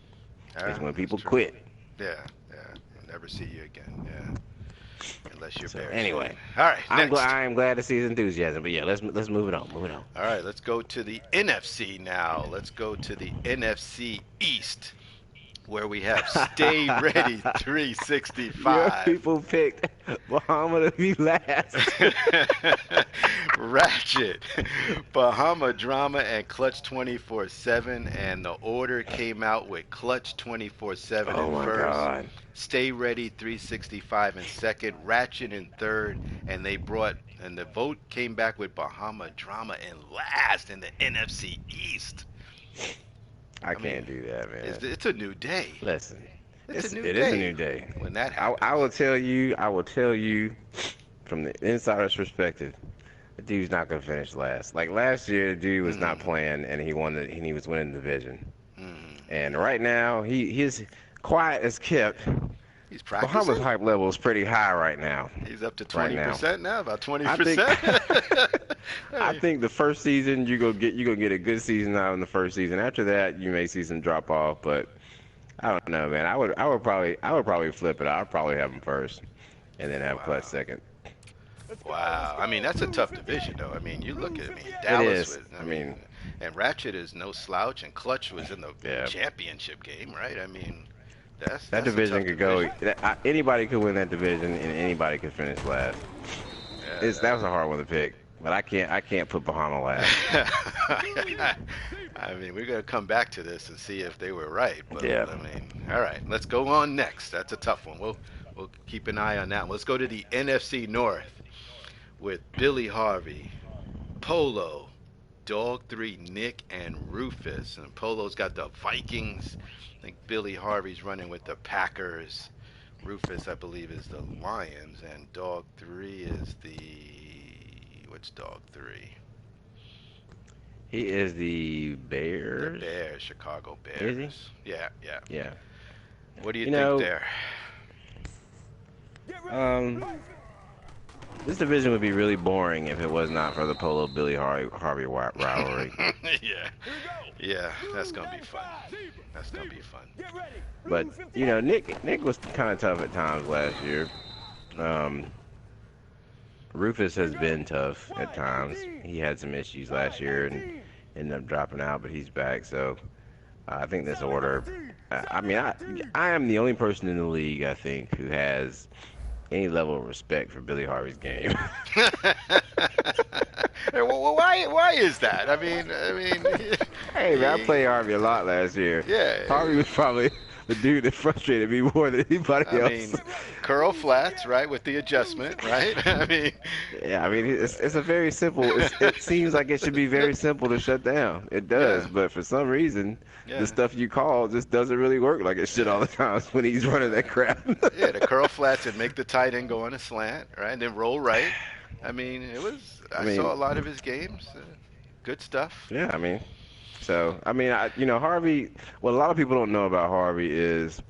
Speaker 2: Because when
Speaker 1: That's
Speaker 2: people
Speaker 1: true.
Speaker 2: quit.
Speaker 1: Yeah. I'll never see you again. Yeah. Unless you're
Speaker 2: So
Speaker 1: Bears.
Speaker 2: anyway,
Speaker 1: All right. Next.
Speaker 2: I am glad to see his enthusiasm. But yeah, let's move it on. Move it on.
Speaker 1: All right, let's go to the NFC now. Let's go to the NFC East, where we have Stay Ready
Speaker 2: Your
Speaker 1: 365.
Speaker 2: people picked Muhammad to be last.
Speaker 1: Ratchet, Bahama Drama, and Clutch 24/7, and the order came out with Clutch 24/7
Speaker 2: Oh
Speaker 1: in
Speaker 2: my
Speaker 1: first,
Speaker 2: God.
Speaker 1: Stay Ready 365 in second, Ratchet in third, and the vote came back with Bahama Drama in last in the NFC East.
Speaker 2: I
Speaker 1: I mean,
Speaker 2: can't do that, man.
Speaker 1: it's a new day.
Speaker 2: Listen,
Speaker 1: It's a new
Speaker 2: it is a
Speaker 1: day
Speaker 2: new day.
Speaker 1: when that
Speaker 2: I
Speaker 1: happens.
Speaker 2: will tell you from the insider's perspective, the dude's not gonna finish last. Like last year, the dude was not
Speaker 1: Mm,
Speaker 2: playing, and he was winning the division.
Speaker 1: mm.
Speaker 2: And right now, his quiet as kept.
Speaker 1: He's
Speaker 2: Bahama's
Speaker 1: practicing.
Speaker 2: hype level is pretty high right now.
Speaker 1: He's up to
Speaker 2: Right now,
Speaker 1: 20% now, about
Speaker 2: I think
Speaker 1: 20%.
Speaker 2: I
Speaker 1: Hey.
Speaker 2: think the first season you gonna get a good season out in the first season. After that, you may see some drop off, but I don't know, man. I would probably flip it. I'd probably have him first, and then have Clutch
Speaker 1: Wow.
Speaker 2: second.
Speaker 1: Wow. I mean, that's a tough division, though. I mean, you look at,
Speaker 2: It
Speaker 1: Dallas
Speaker 2: is.
Speaker 1: was,
Speaker 2: I mean,
Speaker 1: and Ratchet is no slouch, and Clutch was in the
Speaker 2: yeah.
Speaker 1: championship game, right? I mean, that's
Speaker 2: That
Speaker 1: that's a
Speaker 2: division
Speaker 1: tough
Speaker 2: could go.
Speaker 1: division.
Speaker 2: Anybody could win that division, and anybody could finish last.
Speaker 1: Yeah,
Speaker 2: That was a hard one to pick, but I can't put Bahama last.
Speaker 1: I mean, we're gonna come back to this and see if they were right. But
Speaker 2: Yeah.
Speaker 1: I mean, all right, let's go on next. That's a tough one. We'll keep an eye on that one. Let's go to the NFC North with Billy Harvey, Polo, Dog 3, Nick, and Rufus. And Polo's got the Vikings. I think Billy Harvey's running with the Packers. Rufus, I believe, is the Lions. And Dog 3 is the. What's Dog 3?
Speaker 2: He is the
Speaker 1: The
Speaker 2: Bears.
Speaker 1: Bears, Chicago
Speaker 2: Is he?
Speaker 1: Bears. Yeah, yeah.
Speaker 2: Yeah.
Speaker 1: What do you
Speaker 2: You
Speaker 1: think
Speaker 2: know,
Speaker 1: there?
Speaker 2: um, this division would be really boring if it was not for the Polo Billy Harvey rivalry.
Speaker 1: Yeah, yeah, that's gonna be fun. That's gonna be fun.
Speaker 2: But Nick was kind of tough at times last year. Um, Rufus has been tough at times. He had some issues last year and ended up dropping out, but he's back. So I think this order. I mean, I am the only person in the league I think who has any level of respect for Billy Harvey's game.
Speaker 1: Hey, well, why is that? I mean,
Speaker 2: Hey man, I played Harvey a lot last year.
Speaker 1: yeah.
Speaker 2: Harvey was probably the dude that frustrated me more than anybody
Speaker 1: I
Speaker 2: else.
Speaker 1: mean, curl flats, right, with the adjustment, right? I mean,
Speaker 2: Yeah, I mean it's a very simple. It seems like it should be very simple to shut down. It does,
Speaker 1: yeah,
Speaker 2: but for some reason,
Speaker 1: yeah,
Speaker 2: the stuff you call just doesn't really work like it should all the times when he's running that crap.
Speaker 1: yeah. The curl flats and make the tight end go on a slant, right, and then roll right. I mean, it was.
Speaker 2: I
Speaker 1: I saw
Speaker 2: mean,
Speaker 1: a lot of his games. Good stuff.
Speaker 2: yeah, I mean, so I mean, Harvey. What a lot of people don't know about Harvey is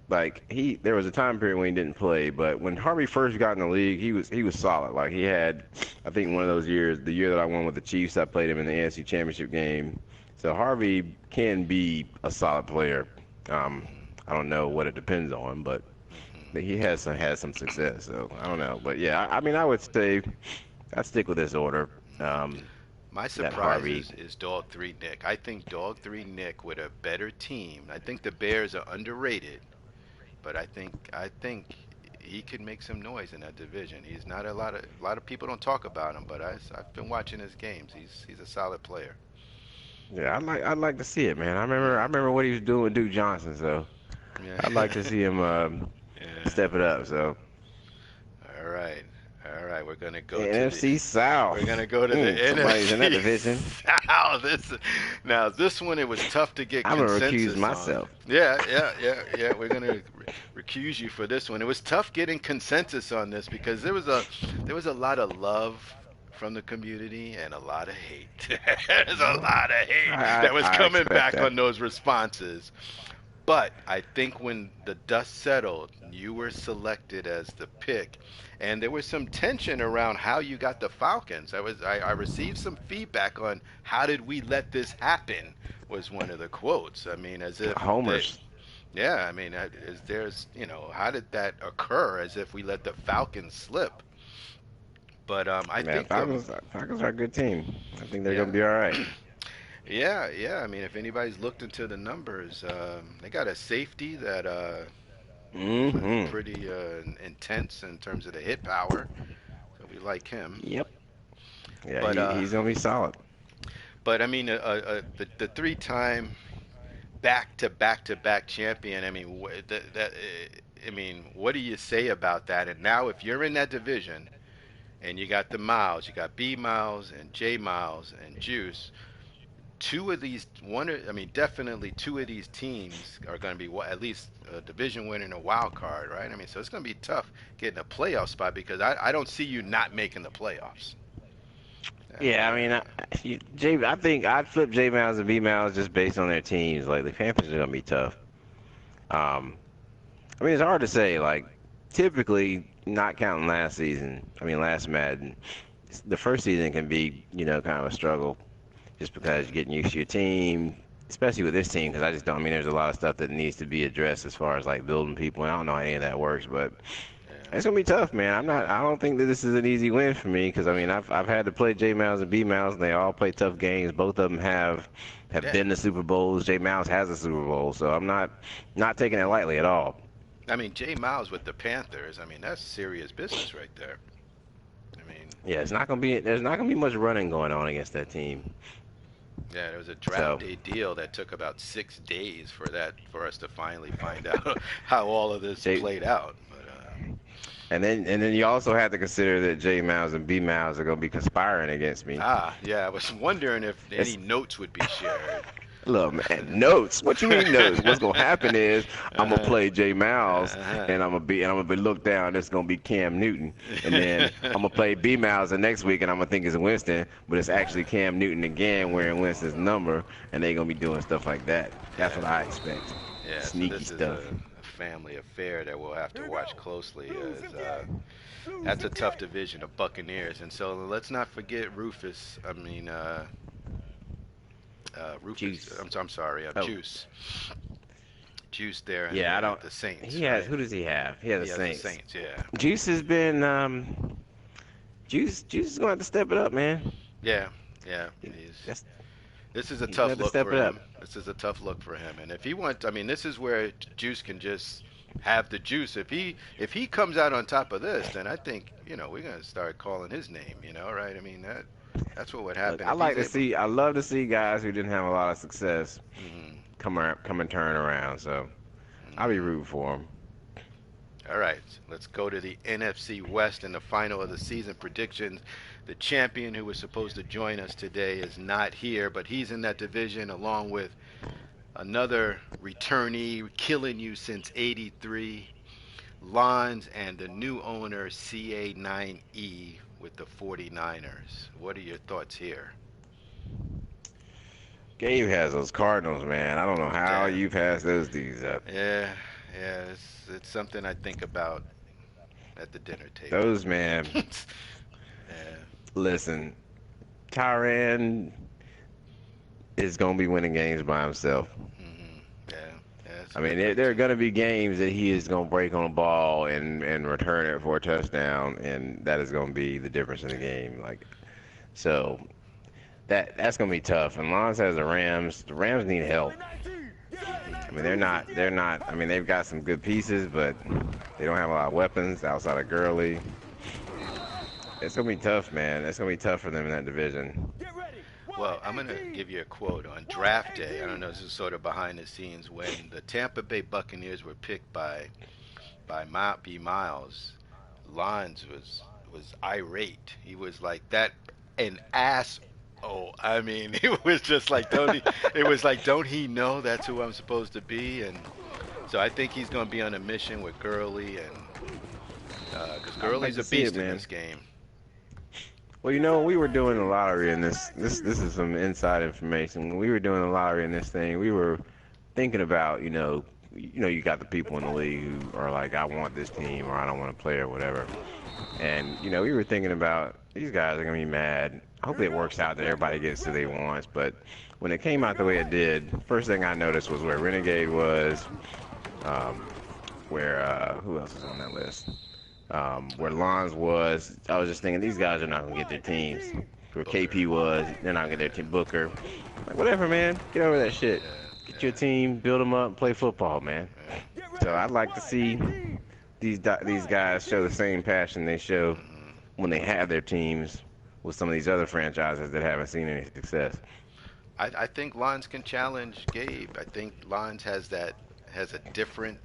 Speaker 2: like there was a time period when he didn't play, but when Harvey first got in the league, he was solid. Like he had, I think one of those years, the year that I won with the Chiefs, I played him in the NFC Championship game. So Harvey can be a solid player. I don't know what it depends on, but he has some success. So I don't know, but yeah, I mean, I would say I'd stick with this order. Um,
Speaker 1: My
Speaker 2: that
Speaker 1: surprise
Speaker 2: Harvey.
Speaker 1: is Dog 3 Nick. I think Dog 3 Nick with a better team. I think the Bears are underrated, but I think he could make some noise in that division. He's not a lot of people don't talk about him, but I've been watching his games. He's a solid player.
Speaker 2: Yeah, I'd like to see it, man. I
Speaker 1: Yeah.
Speaker 2: remember what he was doing with Duke Johnson, so I'd like to
Speaker 1: Yeah.
Speaker 2: see him
Speaker 1: Yeah.
Speaker 2: step it up. So
Speaker 1: All right. All right, we're gonna go to the
Speaker 2: NFC South.
Speaker 1: we're gonna go to the
Speaker 2: Somebody's in that
Speaker 1: NFC
Speaker 2: division.
Speaker 1: South. This one it was tough to get
Speaker 2: I'm gonna recuse
Speaker 1: consensus on.
Speaker 2: myself.
Speaker 1: Yeah, yeah, yeah, yeah. We're gonna recuse you for this one. It was tough getting consensus on this because there was a lot of love from the community and a lot of hate. There's a lot of hate
Speaker 2: I
Speaker 1: that was
Speaker 2: I
Speaker 1: coming
Speaker 2: expect
Speaker 1: back
Speaker 2: that.
Speaker 1: on those responses. But I think when the dust settled, you were selected as the pick, and there was some tension around how you got the Falcons. I received some feedback on how did we let this happen was one of the quotes. I mean, as if they,
Speaker 2: Homers.
Speaker 1: yeah, I mean, is there's how did that occur? As if we let the Falcons slip. But I
Speaker 2: Man,
Speaker 1: think the
Speaker 2: Falcons are a good team. I think they're
Speaker 1: yeah.
Speaker 2: gonna be all right.
Speaker 1: Yeah, yeah. I mean, if anybody's looked into the numbers, they got a safety that is
Speaker 2: Mm-hmm.
Speaker 1: pretty intense in terms of the hit power. So we like him.
Speaker 2: Yep. Yeah,
Speaker 1: But
Speaker 2: he's gonna be solid.
Speaker 1: I mean, the three-time back-to-back-to-back champion. I mean, I mean, what do you say about that? And now, if you're in that division and you got the Miles, you got B Miles and J Miles and Juice. Two of these, I mean, definitely two of these teams are going to be at least a division winner and a wild card, right? I mean, so it's going to be tough getting a playoff spot because I don't see you not making the playoffs.
Speaker 2: Yeah, I mean, I think I'd flip J Miles and B Miles just based on their teams. Like the Panthers are gonna be tough. I mean, it's hard to say. Like, typically, not counting last season, I mean, last Madden, the first season can be, kind of a struggle just because you're getting used to your team, especially with this team, because I just don't, I mean, there's a lot of stuff that needs to be addressed as far as, like, building people, and I don't know how any of that works, but
Speaker 1: Yeah.
Speaker 2: it's going to be tough, man. I don't think that this is an easy win for me, because, I mean, I've had to play J Mouse and B Mouse, and they all play tough games. Both of them have
Speaker 1: Yeah.
Speaker 2: been to Super Bowls. J Mouse has a Super Bowl, so I'm not taking it lightly at all.
Speaker 1: I mean, Jay Miles with the Panthers. I mean, that's serious business right there. I mean,
Speaker 2: Yeah, there's not gonna be much running going on against that team.
Speaker 1: Yeah, there was a draft
Speaker 2: So
Speaker 1: day deal that took about 6 days for us to finally find out how all of this
Speaker 2: J
Speaker 1: played out. But
Speaker 2: and then you also have to consider that J Miles and B Miles are gonna be conspiring against me.
Speaker 1: yeah, I was wondering if any
Speaker 2: It's
Speaker 1: notes would be shared.
Speaker 2: Look, man, notes. What you mean notes? What's gonna happen is I'm gonna
Speaker 1: uh-huh.
Speaker 2: play J Miles,
Speaker 1: Uh-huh.
Speaker 2: and I'm gonna be looked down. It's gonna be Cam Newton, and then I'm gonna play B Miles the next week, and I'm gonna think it's Winston, but it's actually Cam Newton again wearing Winston's number, and they gonna be doing stuff like that. That's
Speaker 1: Yeah,
Speaker 2: what I expect.
Speaker 1: yeah. So
Speaker 2: Sneaky
Speaker 1: this is
Speaker 2: stuff.
Speaker 1: a family affair that we'll have to watch closely, as that's a tough division of Buccaneers. And so let's not forget Rufus. I mean, Rufus.
Speaker 2: Juice.
Speaker 1: I'm sorry,
Speaker 2: Oh,
Speaker 1: Juice. Juice there in
Speaker 2: yeah. I don't.
Speaker 1: the Saints,
Speaker 2: He has.
Speaker 1: right?
Speaker 2: Who does he have? He has the
Speaker 1: He has the
Speaker 2: Saints.
Speaker 1: Saints. Yeah,
Speaker 2: Juice has been. Juice is gonna have to step it up, man.
Speaker 1: yeah, yeah. He's
Speaker 2: That's
Speaker 1: This is a
Speaker 2: he's gonna
Speaker 1: tough
Speaker 2: have to
Speaker 1: look
Speaker 2: step
Speaker 1: for
Speaker 2: it up.
Speaker 1: him. This is a tough look for him. And if he wants, I mean, this is where Juice can just have the juice. If he comes out on top of this, then I think we're gonna start calling his name. Right? I mean that's what would
Speaker 2: Look,
Speaker 1: happen
Speaker 2: I
Speaker 1: if
Speaker 2: like
Speaker 1: he's
Speaker 2: to
Speaker 1: able.
Speaker 2: see. I love to see guys who didn't have a lot of success
Speaker 1: Hmm.
Speaker 2: come and turn around. So I'll be
Speaker 1: Hmm.
Speaker 2: rooting for him.
Speaker 1: All right, let's go to the NFC West in the final of the season predictions. The champion who was supposed to join us today is not here, but he's in that division along with another returnee killing you since '83. Lawns and the new owner CA9E with the 49ers. What are your thoughts here?
Speaker 2: Gabe has those Cardinals, man. I don't know how
Speaker 1: Yeah,
Speaker 2: you pass those dudes up.
Speaker 1: yeah, yeah. It's something I think about at the dinner table.
Speaker 2: Those man.
Speaker 1: Yeah.
Speaker 2: Listen, Tyran is gonna be winning games by himself.
Speaker 1: Hmm. Yeah, yeah. That's a
Speaker 2: I mean,
Speaker 1: good
Speaker 2: there are
Speaker 1: pick.
Speaker 2: going to be games that he is going to break on a ball and return it for a touchdown, and that is going to be the difference in the game. Like, so that's going to be tough. And Lons has the Rams. The Rams need help.
Speaker 1: Hmm.
Speaker 2: I mean, they're not. I mean, they've got some good pieces, but they don't have a lot of weapons outside of Gurley. It's going to be tough, man. It's going to be tough for them in that division.
Speaker 1: Well, I'm going to give you a quote on draft day. I don't know, this is sort of behind the scenes when the Tampa Bay Buccaneers were picked by B Miles. Lons was irate. He was like that an ass. Oh, I mean, it was just like it was like don't he know that's who I'm supposed to be? And so I think he's going to be on a mission with Gurley, and because
Speaker 2: I'd like
Speaker 1: Gurley's
Speaker 2: to
Speaker 1: a
Speaker 2: see it,
Speaker 1: beast in
Speaker 2: man.
Speaker 1: this game.
Speaker 2: Well, we were doing the lottery in this is some inside information. When we were doing the lottery in this thing, we were thinking about, you got the people in the league who are like, I want this team or I don't want to play or whatever. And, we were thinking about these guys are going to be mad. Hopefully it works out that everybody gets who they want. But when it came out the way it did, first thing I noticed was where Renegade was, um, who else is on that list? Where Lons was. I was just thinking these guys are not going to get their teams. Where
Speaker 1: Booker.
Speaker 2: KP was, they're not going to get their team. Booker. Like, whatever, man. Get over that shit.
Speaker 1: Yeah,
Speaker 2: Get your
Speaker 1: yeah,
Speaker 2: team, build them up, play football, man.
Speaker 1: yeah,
Speaker 2: So
Speaker 1: yeah.
Speaker 2: I'd like to see these guys show the same passion they show
Speaker 1: Hmm.
Speaker 2: when they have their teams with some of these other franchises that haven't seen any success.
Speaker 1: I think Lons can challenge Gabe. I think Lons has a different.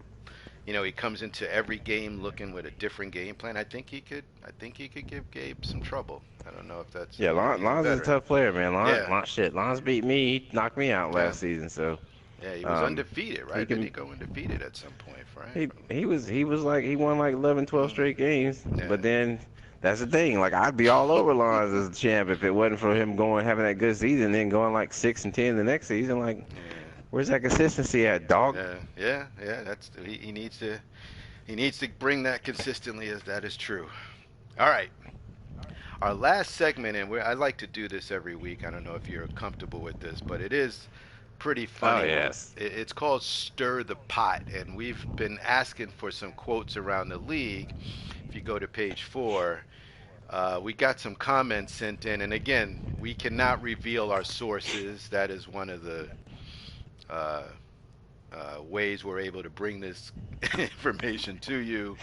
Speaker 1: He comes into every game looking with a different game plan. I think he could give Gabe some trouble. I don't know if that's.
Speaker 2: Yeah,
Speaker 1: He's a
Speaker 2: Lons is a
Speaker 1: veteran.
Speaker 2: tough player, man.
Speaker 1: Yeah,
Speaker 2: Lons beat me. He knocked me out
Speaker 1: yeah,
Speaker 2: last season, so
Speaker 1: yeah. He was
Speaker 2: um,
Speaker 1: undefeated,
Speaker 2: he
Speaker 1: right? Didn't he
Speaker 2: can.
Speaker 1: go undefeated at some point, right?
Speaker 2: He was like he won like 11, 12
Speaker 1: Mm,
Speaker 2: straight games,
Speaker 1: yeah,
Speaker 2: but then that's the thing. Like I'd be all over Lons as a champ if it wasn't for him going having that good season, and then going like 6-10 the next season. Like,
Speaker 1: yeah,
Speaker 2: where's that consistency at, dog?
Speaker 1: yeah. He needs to. He needs to bring that consistently, as that is true. All right. Our last segment, and I like to do this every week. I don't know if you're comfortable with this, but it is pretty
Speaker 2: Oh
Speaker 1: funny.
Speaker 2: yes.
Speaker 1: It's called Stir the Pot, and we've been asking for some quotes around the league. If you go to page 4, we got some comments sent in, and again, we cannot reveal our sources. That is one of the uh, ways we're able to bring this information to you.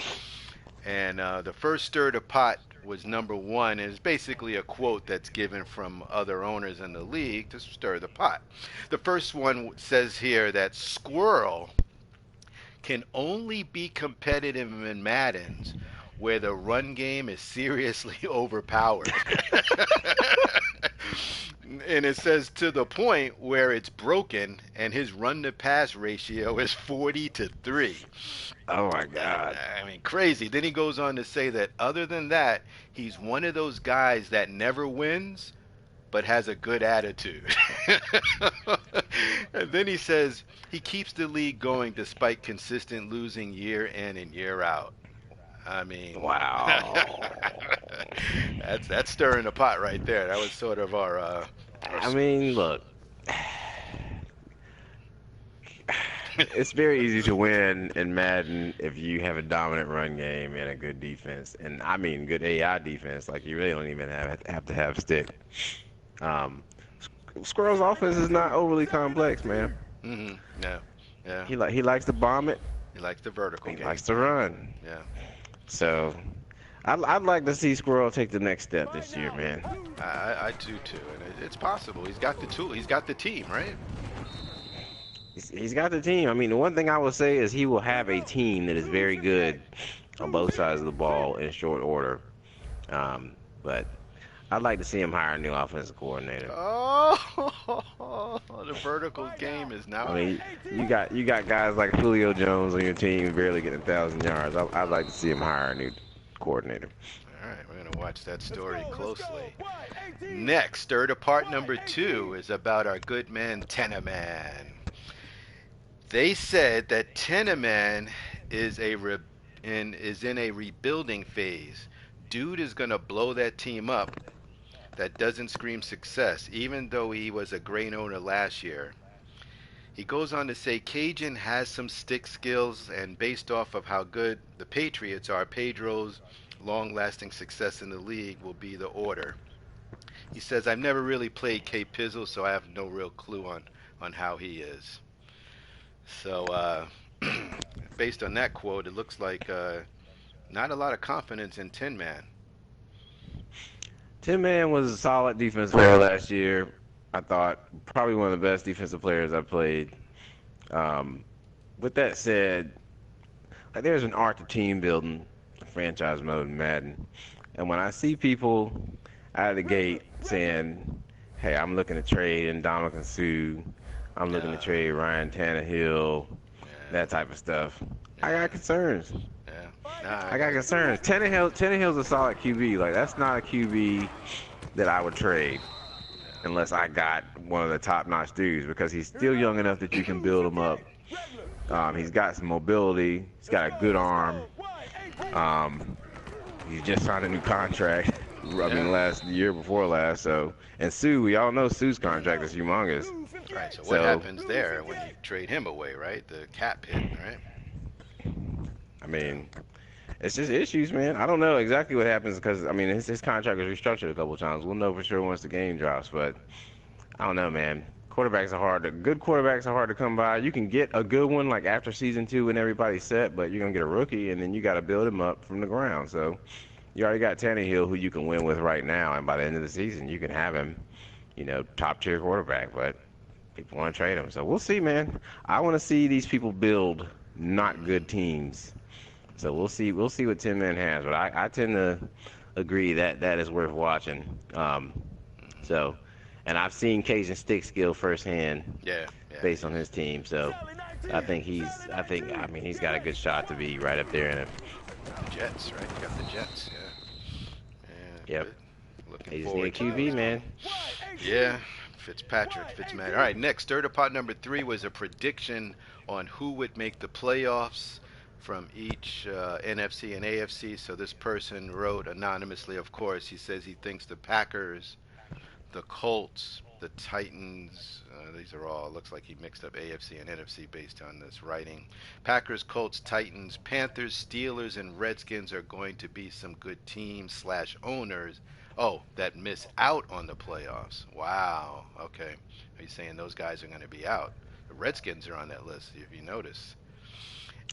Speaker 1: And the first stir the pot was number one. And it's basically a quote that's given from other owners in the league to stir the pot. The first one says here that Squirrel can only be competitive in Maddens where the run game is seriously overpowered. And it says to the point where it's broken and his run to pass ratio is 40 to 3.
Speaker 2: Oh my God.
Speaker 1: I mean, crazy. Then he goes on to say that other than that, he's one of those guys that never wins but has a good attitude. And then he says he keeps the league going despite consistent losing year in and year out. I mean,
Speaker 2: Wow.
Speaker 1: that's stirring the pot right there. That was sort of our
Speaker 2: I mean, look, it's very easy to win in Madden if you have a dominant run game and a good defense, and I mean good AI defense. Like you really don't even have to have stick. Um, Squirrel's offense is not overly complex, man.
Speaker 1: Yeah, yeah.
Speaker 2: He likes to bomb it.
Speaker 1: He likes the vertical
Speaker 2: He
Speaker 1: game.
Speaker 2: likes to run.
Speaker 1: Yeah.
Speaker 2: So I'd like to see Squirrel take the next step this year, man.
Speaker 1: I do too, and it's possible. He's got the tool. He's got the team, right?
Speaker 2: He's got the team. I mean, the one thing I will say is he will have a team that is very good on both sides of the ball in short order. But I'd like to see him hire a new offensive coordinator.
Speaker 1: Oh, the vertical game is
Speaker 2: I
Speaker 1: now.
Speaker 2: mean, you got guys like Julio Jones on your team barely getting 1,000 yards. I'd like to see him hire a new coordinator.
Speaker 1: All right, we're gonna watch that story closely. Next, third part number two is about our good man Tenaman. They said that Tenaman is is in a rebuilding phase. Dude is gonna blow that team up. That doesn't scream success, even though he was a great owner last year. He goes on to say Cajun has some stick skills, and based off of how good the Patriots are, Pedro's long lasting success in the league will be the order. He says, I've never really played K Pizzle, so I have no real clue on how he is. So, based on that quote, it looks like not a lot of confidence in Tin Man.
Speaker 2: Tim Man was a solid defensive player last year. I thought probably one of the best defensive players I played. Um, with that said, like there's an art to team building, franchise mode in Madden, and when I see people out of the gate saying, "Hey, I'm looking to trade and Dominican Sue, I'm looking to
Speaker 1: Yeah,
Speaker 2: trade Ryan Tannehill,"
Speaker 1: yeah,
Speaker 2: that type of stuff, I
Speaker 1: yeah,
Speaker 2: got concerns.
Speaker 1: yeah. Nah, I
Speaker 2: I got
Speaker 1: got
Speaker 2: concerns. Tannehill's a solid QB. Like that's not a QB that I would trade unless I got one of the top-notch dudes because he's still young enough that you can build him up. He's got some mobility. He's got a good arm. Um, he's just signed a new contract. I
Speaker 1: yeah.
Speaker 2: mean, last year before last. So, and Sue, we all know Sue's contract is humongous.
Speaker 1: Right. So what
Speaker 2: So,
Speaker 1: happens there when you trade him away? Right, the cap hit. Right.
Speaker 2: I mean, it's just issues, man. I don't know exactly what happens because I mean, his contract was restructured a couple of times. We'll know for sure once the game drops, but I don't know, man. Good quarterbacks are hard to come by. You can get a good one like after season two when everybody's set, but you're gonna get a rookie and then you got to build him up from the ground. So you already got Tannehill who you can win with right now, and by the end of the season you can have him, top tier quarterback. But people want to trade him, so we'll see, man. I want to see these people build not good teams. So we'll see. We'll see what Tin Man has, but I tend to agree that that is worth watching. So, and I've seen Cajun stick skill firsthand
Speaker 1: Yeah. Yeah.
Speaker 2: based on his team. So I mean, he's got a good shot to be right up there in it.
Speaker 1: The Jets. Right. You got the Jets. Yeah. Yeah.
Speaker 2: Yep.
Speaker 1: Good. Looking
Speaker 2: He just need a
Speaker 1: forward to
Speaker 2: QB,
Speaker 1: those.
Speaker 2: man.
Speaker 1: Yeah. Fitzpatrick, Fitzmagic. All right, next, third part number three was a prediction on who would make the playoffs from each NFC and AFC. So this person wrote anonymously, of course. He says he thinks the Packers, the Colts, the Titans. These are all, looks like he mixed up AFC and NFC based on this writing. Packers, Colts, Titans, Panthers, Steelers, and Redskins are going to be some good teams slash owners. Oh, that miss out on the playoffs. Wow. Okay. He's saying those guys are going to be out. The Redskins are on that list, if you notice.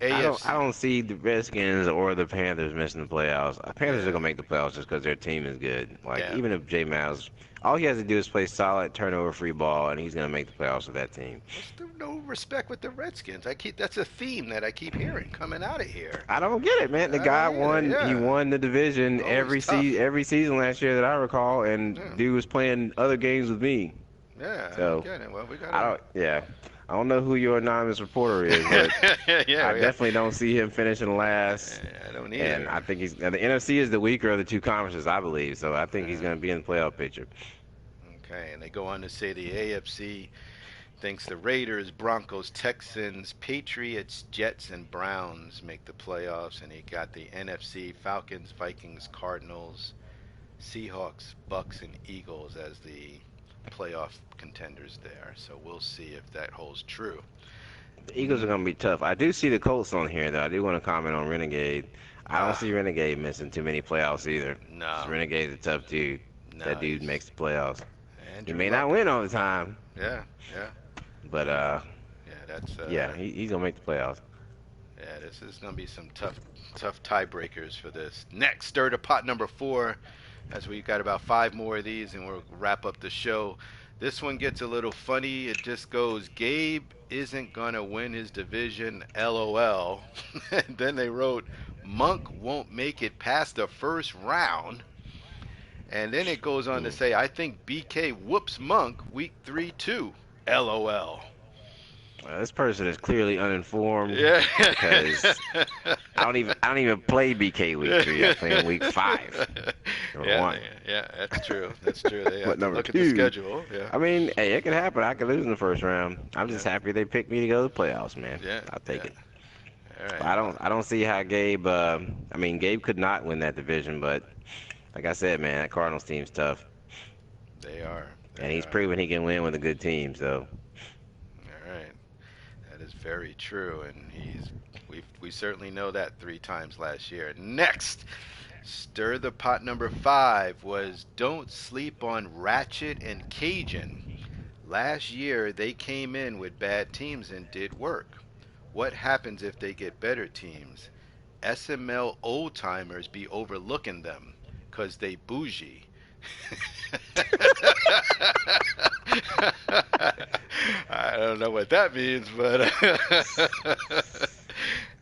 Speaker 2: I
Speaker 1: AFC.
Speaker 2: don't see the Redskins or the Panthers missing the playoffs. The Panthers are
Speaker 1: Yeah,
Speaker 2: gonna make the playoffs just because their team is good. Like
Speaker 1: yeah.
Speaker 2: even if J Miles, all he has to do is play solid turnover-free ball, and he's gonna make the playoffs with that team.
Speaker 1: What's the no respect with the Redskins? I keep that's a theme that I keep hearing coming out of here.
Speaker 2: I don't get it, man. The
Speaker 1: I don't
Speaker 2: guy
Speaker 1: either.
Speaker 2: won. He
Speaker 1: Yeah,
Speaker 2: won the division
Speaker 1: always tough.
Speaker 2: every season last year that I recall, and
Speaker 1: Yeah,
Speaker 2: dude was playing other games with me.
Speaker 1: yeah. I don't
Speaker 2: So
Speaker 1: get it. Well, we
Speaker 2: I
Speaker 1: gotta.
Speaker 2: don't. Yeah, I don't know who your anonymous reporter is, but
Speaker 1: Yeah,
Speaker 2: I
Speaker 1: yeah.
Speaker 2: definitely don't see him finishing last.
Speaker 1: I don't
Speaker 2: And
Speaker 1: either.
Speaker 2: I think he's the NFC is the weaker of the two conferences, I believe. So I think he's
Speaker 1: Yeah.
Speaker 2: going to be in the playoff picture.
Speaker 1: Okay, and they go on to say the AFC thinks the Raiders, Broncos, Texans, Patriots, Jets, and Browns make the playoffs, and he got the NFC Falcons, Vikings, Cardinals, Seahawks, Bucks, and Eagles as the playoff contenders there. So we'll see if that holds true.
Speaker 2: The Eagles are
Speaker 1: Mm,
Speaker 2: going to be tough. I do see the Colts on here, though. I do want to comment on Renegade. I don't
Speaker 1: ah,
Speaker 2: see Renegade missing too many playoffs either. 'Cause
Speaker 1: no,
Speaker 2: Renegade's a tough dude. That
Speaker 1: no,
Speaker 2: dude
Speaker 1: he's
Speaker 2: makes the playoffs. He
Speaker 1: Andrew
Speaker 2: may not
Speaker 1: Luck.
Speaker 2: win all the time,
Speaker 1: Yeah, yeah,
Speaker 2: but
Speaker 1: yeah. That's
Speaker 2: yeah, he's going to make the playoffs.
Speaker 1: yeah. This is gonna be some tough tiebreakers for this. Next, stir to pot number four, as we got about five more of these, and we'll wrap up the show. This one gets a little funny. It just goes, Gabe isn't gonna win his division, LOL. And then they wrote, Monk won't make it past the first round. And then it goes on to
Speaker 2: Hmm.
Speaker 1: say, I think BK whoops Monk week 3 too, LOL.
Speaker 2: This person is clearly uninformed
Speaker 1: Yeah.
Speaker 2: because I don't even play BK week 3. I play him week 5. Number
Speaker 1: Yeah,
Speaker 2: 1.
Speaker 1: yeah, that's true. That's true. They have
Speaker 2: But
Speaker 1: to
Speaker 2: number
Speaker 1: look at the
Speaker 2: 2,
Speaker 1: schedule. Yeah,
Speaker 2: I mean, hey, it could happen. I could lose in the first round. I'm
Speaker 1: yeah,
Speaker 2: just happy they picked me to go to the playoffs, man.
Speaker 1: yeah,
Speaker 2: I'll take
Speaker 1: yeah.
Speaker 2: it.
Speaker 1: All
Speaker 2: But
Speaker 1: right. Well,
Speaker 2: I don't see how Gabe. I mean, Gabe could not win that division, but like I said, man, that Cardinals team's tough,
Speaker 1: they are.
Speaker 2: and
Speaker 1: They
Speaker 2: he's
Speaker 1: are.
Speaker 2: proven he can win with a good team. So
Speaker 1: All right. That is very true, and we certainly know that 3 times last year. Next, stir the pot number five was don't sleep on Ratchet and Cajun. Last year they came in with bad teams and did work. What happens if they get better teams? SML old timers be overlooking them because they bougie. I don't know what that means, but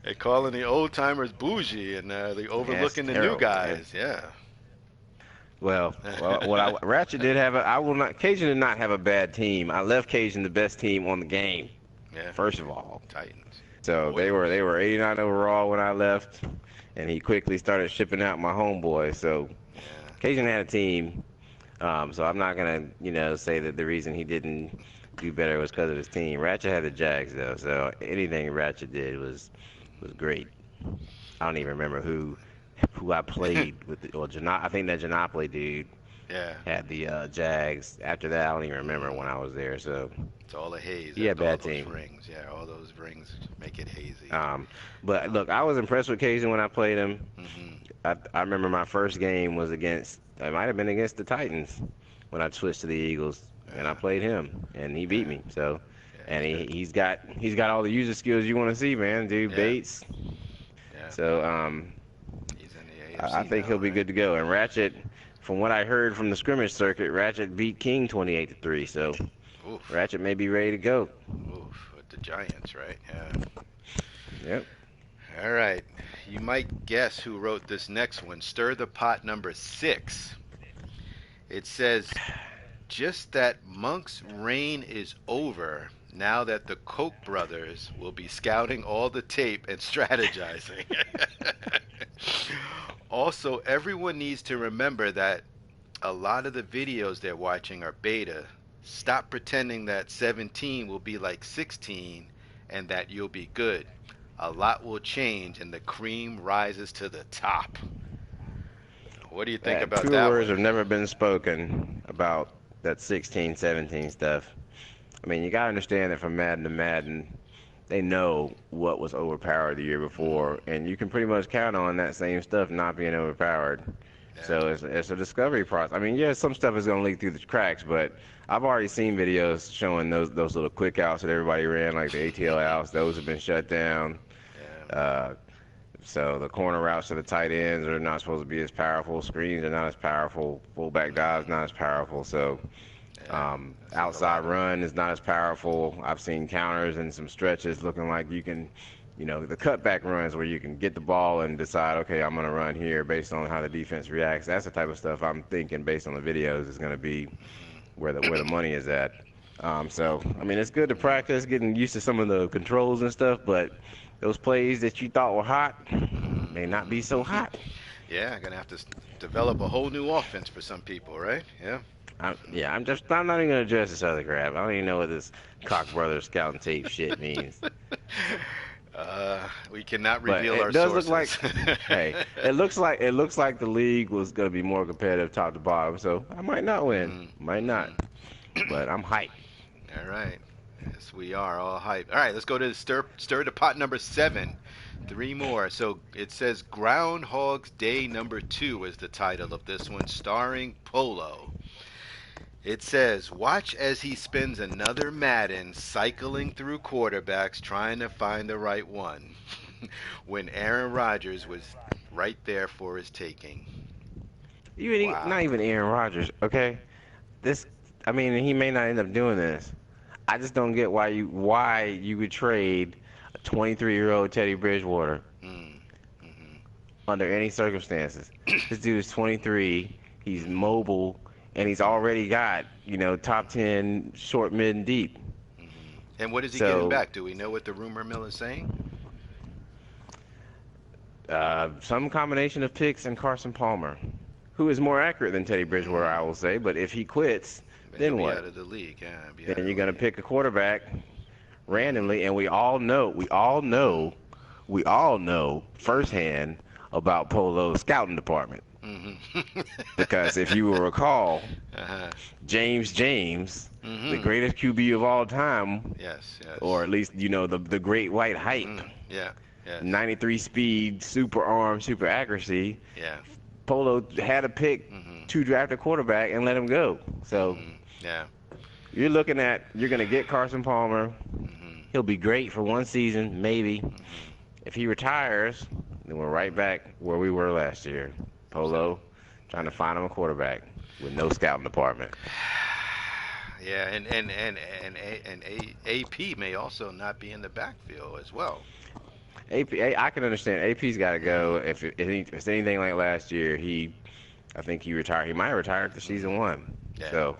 Speaker 1: they're calling the old timers bougie and they
Speaker 2: that's
Speaker 1: overlooking the new
Speaker 2: terrible, man.
Speaker 1: guys. Yeah.
Speaker 2: What I Ratchet did have a. I will not. Cajun did not have a bad team. I left Cajun the best team on the game.
Speaker 1: Yeah.
Speaker 2: First of all,
Speaker 1: Titans.
Speaker 2: so
Speaker 1: Oilers.
Speaker 2: they were 89 overall when I left, and he quickly started shipping out my homeboy. So
Speaker 1: Yeah.
Speaker 2: Cajun had a team. So I'm not gonna, say that the reason he didn't do better was because of his team. Ratchet had the Jags though, so anything Ratchet did was great. I don't even remember who I played with. I think that Janopoli dude
Speaker 1: Yeah.
Speaker 2: had the Jags. After that, I don't even remember
Speaker 1: Mm.
Speaker 2: when I was there. So
Speaker 1: It's all the haze
Speaker 2: he had a
Speaker 1: after all
Speaker 2: bad
Speaker 1: those
Speaker 2: team.
Speaker 1: rings. Yeah, all those rings make it hazy.
Speaker 2: Um, but look, I was impressed with Cajun when I played him.
Speaker 1: Hmm.
Speaker 2: I remember my first game was against. It might have been against the Titans when I switched to the Eagles, and I
Speaker 1: Yeah.
Speaker 2: played him, and he beat
Speaker 1: Yeah.
Speaker 2: me. So,
Speaker 1: Yeah.
Speaker 2: and
Speaker 1: He's good.
Speaker 2: he's got all the user skills you want to see, man. Dude,
Speaker 1: Yeah.
Speaker 2: Bates.
Speaker 1: Yeah.
Speaker 2: So,
Speaker 1: He's in the
Speaker 2: I
Speaker 1: AFC
Speaker 2: think
Speaker 1: now,
Speaker 2: he'll be
Speaker 1: right?
Speaker 2: good to go. And Ratchet, from what I heard from the scrimmage circuit, Ratchet beat King 28-3. So
Speaker 1: Oof.
Speaker 2: Ratchet may be ready to go.
Speaker 1: Oof. With the Giants, right? Yeah.
Speaker 2: Yep.
Speaker 1: All right. You might guess who wrote this next one. Stir the pot number six. It says, just that Monk's reign is over now that the Koch brothers will be scouting all the tape and strategizing. Also, everyone needs to remember that a lot of the videos they're watching are beta. Stop pretending that 17 will be like 16 and that you'll be good. A lot will change and the cream rises to the top. What do you think about
Speaker 2: Truer
Speaker 1: that
Speaker 2: words
Speaker 1: one?
Speaker 2: have never been spoken about that 16, 17 stuff. I mean, you got to understand that from Madden to Madden, they know what was overpowered the year
Speaker 1: Mm,
Speaker 2: before, and you can pretty much count on that same stuff not being overpowered.
Speaker 1: yeah,
Speaker 2: So it's a discovery process. I mean, yeah, some stuff is going to leak through the cracks, but I've already seen videos showing those little quick outs that everybody ran, like the ATL outs. Those have been shut down.
Speaker 1: yeah,
Speaker 2: Uh, so the corner routes to the tight ends are not supposed to be as powerful. Screens are not as powerful. Fullback dives not as powerful. So
Speaker 1: Yeah, I've seen a
Speaker 2: outside
Speaker 1: lot of them.
Speaker 2: run is not as powerful. I've seen counters and some stretches looking like you can, the cutback runs where you can get the ball and decide, okay, I'm going to run here based on how the defense reacts. That's the type of stuff I'm thinking based on the videos is going to be where the money is at. So I mean, it's good to practice, getting used to some of the controls and stuff, but those plays that you thought were hot may not be so
Speaker 1: Mhm.
Speaker 2: hot.
Speaker 1: Yeah, gonna have to develop a whole new offense for some people, right? Yeah.
Speaker 2: I'm not even gonna address this other crap. I don't even know what this Koch brothers scouting tape shit means.
Speaker 1: We cannot
Speaker 2: But
Speaker 1: reveal our
Speaker 2: it does look like,
Speaker 1: sources.
Speaker 2: hey, it looks like the league was gonna be more competitive top to bottom. So I might not win,
Speaker 1: Mhm.
Speaker 2: might not,
Speaker 1: Mhm.
Speaker 2: but I'm hyped.
Speaker 1: All right. Yes, we are all hyped. All right, let's go to stir the pot number 7. Three more. So it says Groundhog's Day number 2 is the title of this one, starring Polo. It says, watch as he spends another Madden cycling through quarterbacks trying to find the right one when Aaron Rodgers was right there for his taking.
Speaker 2: Not
Speaker 1: Wow.
Speaker 2: even Aaron Rodgers, okay? This, I mean, he may not end up doing this. I just don't get why you would trade a 23-year-old Teddy Bridgewater
Speaker 1: Mm. Mhm.
Speaker 2: under any circumstances. This dude is 23. He's
Speaker 1: Mhm.
Speaker 2: mobile, and he's
Speaker 1: Mhm.
Speaker 2: already got top 10 short, mid, and deep.
Speaker 1: Mhm. And what is he getting
Speaker 2: So
Speaker 1: back? Do we know what the rumor mill is saying?
Speaker 2: some combination of picks and Carson Palmer, who is more accurate than Teddy Bridgewater, I will
Speaker 1: Mm.
Speaker 2: say. But if he quits,
Speaker 1: But he'll
Speaker 2: then
Speaker 1: be
Speaker 2: what?
Speaker 1: out of the league. Yeah, he'll be out
Speaker 2: Then
Speaker 1: of
Speaker 2: you're
Speaker 1: the
Speaker 2: gonna
Speaker 1: league.
Speaker 2: pick a quarterback
Speaker 1: Mhm.
Speaker 2: randomly, and
Speaker 1: Mhm.
Speaker 2: we all know
Speaker 1: Mhm.
Speaker 2: firsthand about Polo's scouting department.
Speaker 1: Mhm.
Speaker 2: Because if you will recall,
Speaker 1: Uh-huh.
Speaker 2: James, the
Speaker 1: Mhm.
Speaker 2: greatest QB of all time,
Speaker 1: Yes,
Speaker 2: or
Speaker 1: yes.
Speaker 2: at least the great white hype,
Speaker 1: Mhm. Yeah. Yes.
Speaker 2: 93 speed, super arm, super accuracy.
Speaker 1: Yeah.
Speaker 2: Polo had to pick
Speaker 1: Mhm.
Speaker 2: two drafted quarterback and let him go. So
Speaker 1: Mhm. Yeah.
Speaker 2: you're gonna get Carson Palmer.
Speaker 1: Mhm.
Speaker 2: He'll be great for one season, maybe.
Speaker 1: Mhm.
Speaker 2: If he retires, then we're right
Speaker 1: Mhm.
Speaker 2: back where we were last year.
Speaker 1: So,
Speaker 2: Polo trying to
Speaker 1: yeah.
Speaker 2: find him a quarterback with no scouting department.
Speaker 1: Yeah, AP may also not be in the backfield as well.
Speaker 2: I can understand. AP's got to go.
Speaker 1: Mhm.
Speaker 2: If it's anything like last year, I think he retired. He might have retired after season
Speaker 1: Mhm.
Speaker 2: one.
Speaker 1: Yeah.
Speaker 2: So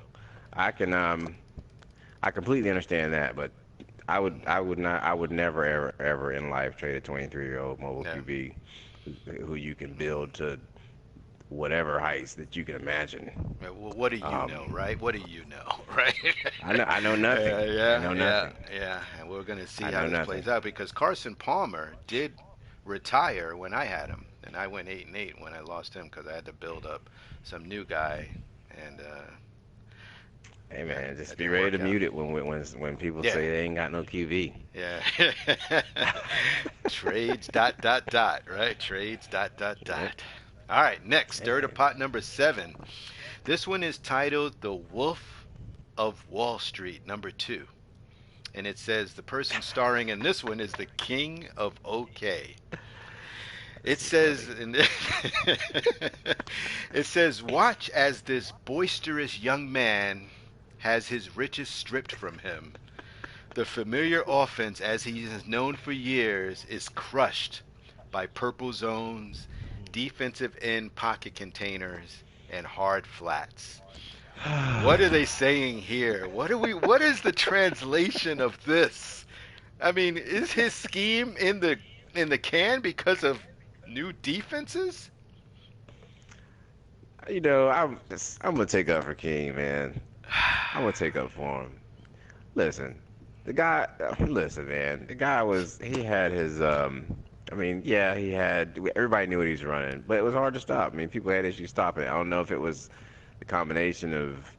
Speaker 2: I can I completely understand that, but
Speaker 1: Mhm.
Speaker 2: I would never ever in life trade a 23-year-old mobile
Speaker 1: Yeah.
Speaker 2: QB who you can
Speaker 1: Mhm.
Speaker 2: build to whatever heights that you can imagine.
Speaker 1: Yeah, well, what do you know,
Speaker 2: Um,
Speaker 1: right? What do you know, right?
Speaker 2: I know nothing. I
Speaker 1: Yeah,
Speaker 2: know
Speaker 1: yeah,
Speaker 2: nothing.
Speaker 1: yeah. And we're going to see
Speaker 2: I
Speaker 1: how
Speaker 2: know
Speaker 1: this plays
Speaker 2: nothing.
Speaker 1: out because Carson Palmer did retire when I had him, and I went 8-8 when I lost him because I had to build up some new guy, and
Speaker 2: Hey
Speaker 1: yeah,
Speaker 2: man, just
Speaker 1: that
Speaker 2: be
Speaker 1: didn't
Speaker 2: ready to
Speaker 1: work out.
Speaker 2: mute it when people
Speaker 1: Yeah,
Speaker 2: say they ain't got no QB.
Speaker 1: yeah. Trades dot dot dot, right? Trades dot dot
Speaker 2: Yep.
Speaker 1: dot. All right, next,
Speaker 2: Hey
Speaker 1: stir the
Speaker 2: man.
Speaker 1: pot number 7. This one is titled "The Wolf of Wall Street" number 2. And it says the person starring in this one is the King of OK.
Speaker 2: That's
Speaker 1: It
Speaker 2: too
Speaker 1: says,
Speaker 2: funny.
Speaker 1: it says, watch as this boisterous young man has his riches stripped from him. The familiar offense, as he is known for years, is crushed by purple zones, defensive end pocket containers, and hard flats. What are they saying here? What is the translation of this? I mean, is his scheme in the can because of new defenses?
Speaker 2: I'm gonna take up for King, man. I'm gonna take up for him. Listen, listen, man. The guy he had his, I mean, yeah, everybody knew what he was running, but it was hard to stop. I mean, people had issues stopping it. I don't know if it was the combination of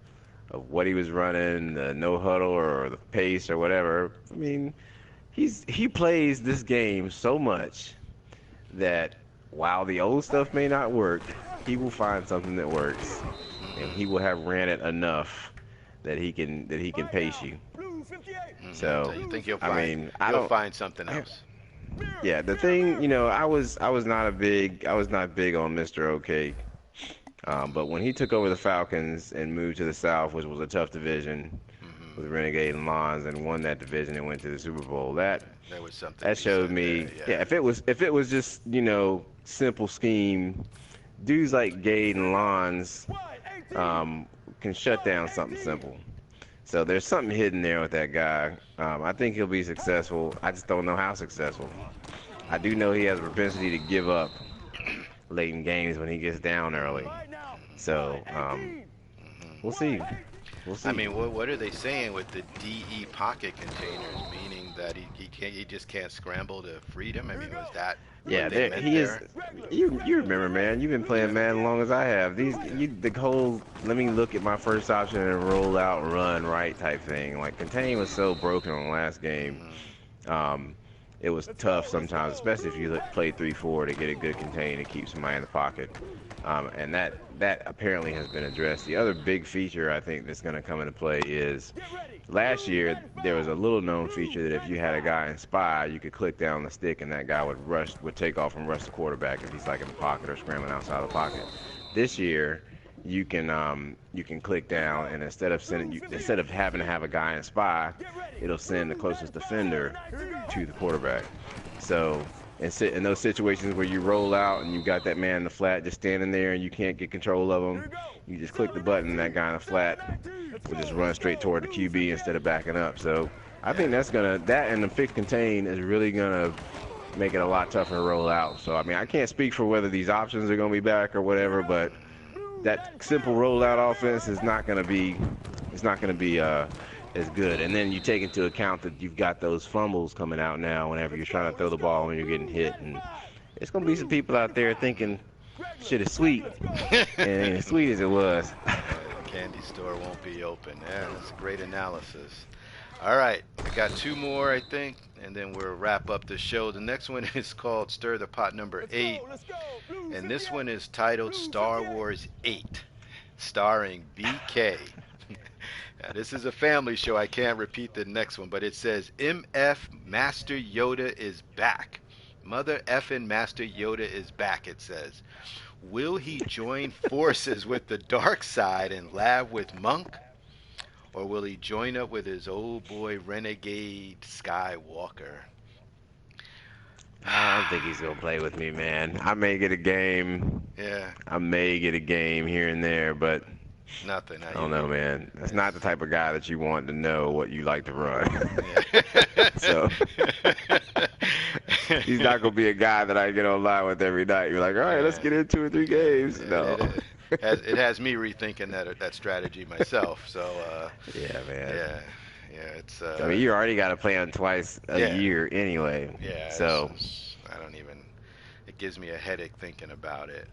Speaker 2: what he was running, the no huddle or the pace or whatever. I mean, he plays this game so much that while the old stuff may not work, he will find something that works, and he
Speaker 1: Mm-hmm.
Speaker 2: will have ran it enough that he can pace you.
Speaker 1: Mm-hmm. So
Speaker 2: So,
Speaker 1: you think
Speaker 2: I mean,
Speaker 1: he'll find something
Speaker 2: I,
Speaker 1: else?
Speaker 2: Yeah, the thing, I was not big on Mr. OK. But when he took over the Falcons and moved to the South, which was a tough division
Speaker 1: Hmm.
Speaker 2: with Renegade and Lons, and won that division and went to the Super Bowl, that
Speaker 1: There was something to
Speaker 2: that
Speaker 1: be
Speaker 2: showed
Speaker 1: said there.
Speaker 2: me, yeah,
Speaker 1: Yeah.
Speaker 2: if it was just simple scheme, dudes like Gade and Lons um, can shut down something simple. So there's something hidden there with that guy. I think he'll be successful. I just don't know how successful. I do know he has a propensity to give up late in games when he gets down early. So we'll
Speaker 1: Hmm.
Speaker 2: see. We'll
Speaker 1: I
Speaker 2: see.
Speaker 1: mean, what are they saying with the DE pocket containers? Meaning that he just can't scramble to freedom. I mean, was that what
Speaker 2: Yeah,
Speaker 1: they
Speaker 2: there
Speaker 1: meant
Speaker 2: he is.
Speaker 1: there?
Speaker 2: You remember, man? You've been playing
Speaker 1: Yeah.
Speaker 2: Madden as long as I have.
Speaker 1: Yeah.
Speaker 2: The whole let me look at my first option and roll out, run right type thing. Like contain was so broken on the last game.
Speaker 1: Hmm.
Speaker 2: Um, it was tough sometimes, especially if you play 3-4 to get a good contain and keep somebody in the pocket. And that apparently has been addressed. The other big feature I think that's going to come into play is last year there was a little known feature that if you had a guy in spy, you could click down the stick and that guy would take off and rush the quarterback if he's like in the pocket or scrambling outside the pocket. This year you can click down and instead of having to have a guy in spy, it'll send the closest defender to the quarterback. So in those situations where you roll out and you got that man in the flat just standing there and you can't get control of him, you just click the button and that guy in the flat will just run straight toward the QB instead of backing up. So I think
Speaker 1: Yeah.
Speaker 2: that and the fixed contain is really gonna make it a lot tougher to roll out. So I mean I can't speak for whether these options are gonna be back or whatever, but that simple rollout offense is not gonna be it's not gonna be as good. And then you take into account that you've got those fumbles coming out now whenever you're trying to throw the ball when you're getting hit, and it's gonna be some people out there thinking shit is sweet and it ain't as sweet as it was.
Speaker 1: The candy store won't be open. Yeah, that's a great analysis. All right, I got two more, I think, and then we'll wrap up the show. The next one is called Stir the Pot number 8, and this one is titled Star Wars 8, starring BK. Now, this is a family show. I can't repeat the next one, but it says MF Master Yoda is back. Mother effin' Master Yoda is back, it says. Will he join forces with the dark side and lab with Monk? Or will he join up with his old boy Renegade Skywalker?
Speaker 2: I don't think he's gonna play with me, man. I may get a game.
Speaker 1: Yeah,
Speaker 2: I may get a game here and there, but
Speaker 1: nothing.
Speaker 2: I don't know, man. That's not the
Speaker 1: It's,
Speaker 2: type of guy that you want to know what you like to run. So he's
Speaker 1: yeah.
Speaker 2: not gonna be a guy that I get online with every night. You're like, all right, let's
Speaker 1: Yeah,
Speaker 2: get in 2 or 3 games. No.
Speaker 1: it has me rethinking that strategy myself. So
Speaker 2: Yeah, man.
Speaker 1: yeah, yeah, it's
Speaker 2: I mean, you already got to play him twice a
Speaker 1: yeah,
Speaker 2: year anyway.
Speaker 1: yeah.
Speaker 2: So,
Speaker 1: I don't even. It gives me a headache thinking about it.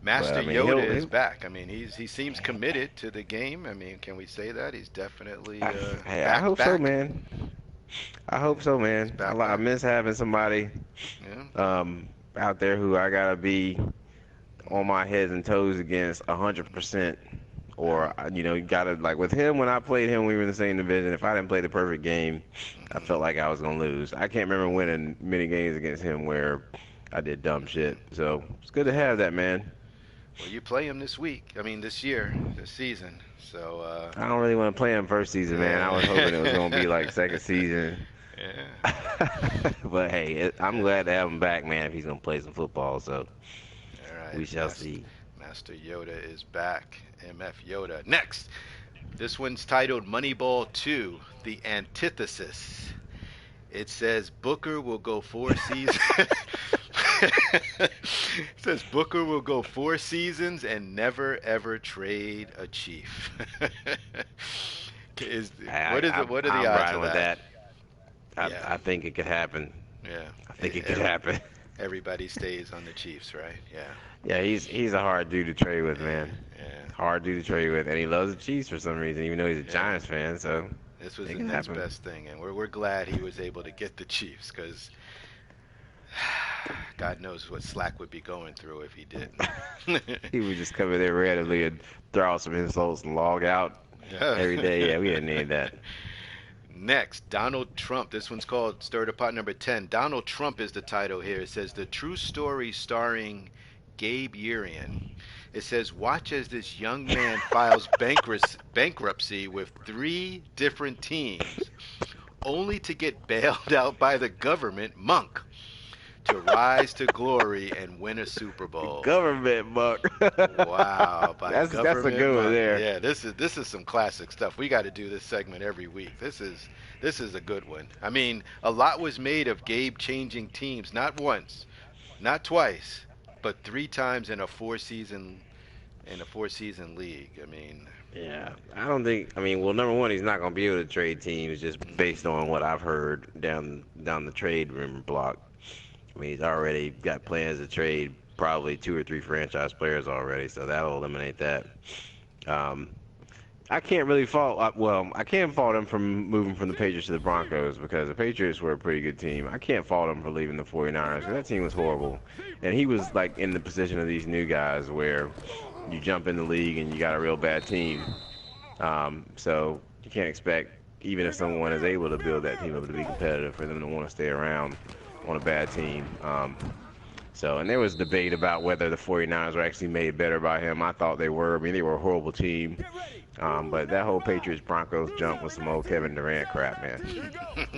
Speaker 1: Master
Speaker 2: but I mean,
Speaker 1: Yoda is back. I mean, he seems committed to the game. I mean, can we say that he's definitely
Speaker 2: hey, I
Speaker 1: back
Speaker 2: hope so,
Speaker 1: back?
Speaker 2: man. I hope
Speaker 1: Yeah,
Speaker 2: so,
Speaker 1: he's
Speaker 2: man.
Speaker 1: back
Speaker 2: I
Speaker 1: back.
Speaker 2: miss having somebody
Speaker 1: Yeah.
Speaker 2: out there who I gotta be on my heads and toes against 100%.
Speaker 1: Yeah.
Speaker 2: Or you gotta like with him when I played him, we were in the same division. If I didn't play the perfect game, I
Speaker 1: Hmm.
Speaker 2: felt like I was gonna lose. I can't remember winning many games against him where I did dumb shit. So it's good to
Speaker 1: Yeah.
Speaker 2: have that, man.
Speaker 1: Well, you play him this week. I mean, this year, this season. So
Speaker 2: I don't really want to play him first season, man. I was hoping it was gonna be like
Speaker 1: yeah.
Speaker 2: second season.
Speaker 1: Yeah.
Speaker 2: But hey, I'm glad to have him back, man. If he's gonna play some football, so
Speaker 1: All right.
Speaker 2: we shall see.
Speaker 1: Master Yoda is back. MF Yoda. Next. This one's titled Moneyball 2, The Antithesis. It says Booker will go 4 seasons. It says Booker will go 4 seasons and never ever trade a Chief. is
Speaker 2: I, I,
Speaker 1: what are the
Speaker 2: I'm
Speaker 1: odds
Speaker 2: riding
Speaker 1: of
Speaker 2: with
Speaker 1: that?
Speaker 2: that.
Speaker 1: Yeah,
Speaker 2: I think it could happen.
Speaker 1: yeah.
Speaker 2: I think it could
Speaker 1: Every,
Speaker 2: happen.
Speaker 1: everybody stays on the Chiefs, right? Yeah,
Speaker 2: Yeah, he's a hard dude to trade with,
Speaker 1: yeah,
Speaker 2: man.
Speaker 1: yeah,
Speaker 2: Hard dude to trade with, and he loves the Chiefs for some reason, even though he's a
Speaker 1: yeah.
Speaker 2: Giants fan. So
Speaker 1: This was
Speaker 2: it
Speaker 1: the
Speaker 2: can
Speaker 1: next
Speaker 2: happen.
Speaker 1: best thing, and we're glad he was able to get the Chiefs because God knows what Slack would be going through if he didn't.
Speaker 2: He would just come in there randomly and throw out some insults and log out
Speaker 1: Yeah.
Speaker 2: every day. Yeah, we didn't need that.
Speaker 1: Next, Donald Trump. This one's called Stir the Pot number 10. Donald Trump is the title here. It says The True Story starring Gabe Urian. It says, watch as this young man files bankruptcy with three different teams, only to get bailed out by the government monk to rise to glory and win a Super Bowl.
Speaker 2: Government buck.
Speaker 1: Wow, by
Speaker 2: That's a
Speaker 1: government
Speaker 2: good one
Speaker 1: monk.
Speaker 2: there.
Speaker 1: Yeah, this is some classic stuff. We got to do this segment every week. This is a good one. I mean, a lot was made of Gabe changing teams, not once, not twice, but three times in a four season league. I mean,
Speaker 2: Yeah, I don't think. I mean, well, number one, he's not gonna be able to trade teams just based
Speaker 1: mhm,
Speaker 2: on what I've heard down the trade rumor block. I mean, he's already got plans to trade probably two or three franchise players already, so that'll eliminate that. Um, I can't really fault. Well, I can fault him from moving from the Patriots to the Broncos because the Patriots were a pretty good team. I can't fault him for leaving the 49ers because that team was horrible, and he was like in the position of these new guys where you jump in the league and you got a real bad team. So you can't expect, even if someone is able to build that team up to be competitive, for them to want to stay around on a bad team. And there was debate about whether the 49ers were actually made better by him. I thought they were. I mean, they were a horrible team. But that whole Patriots Broncos jump was some old Kevin Durant crap, man.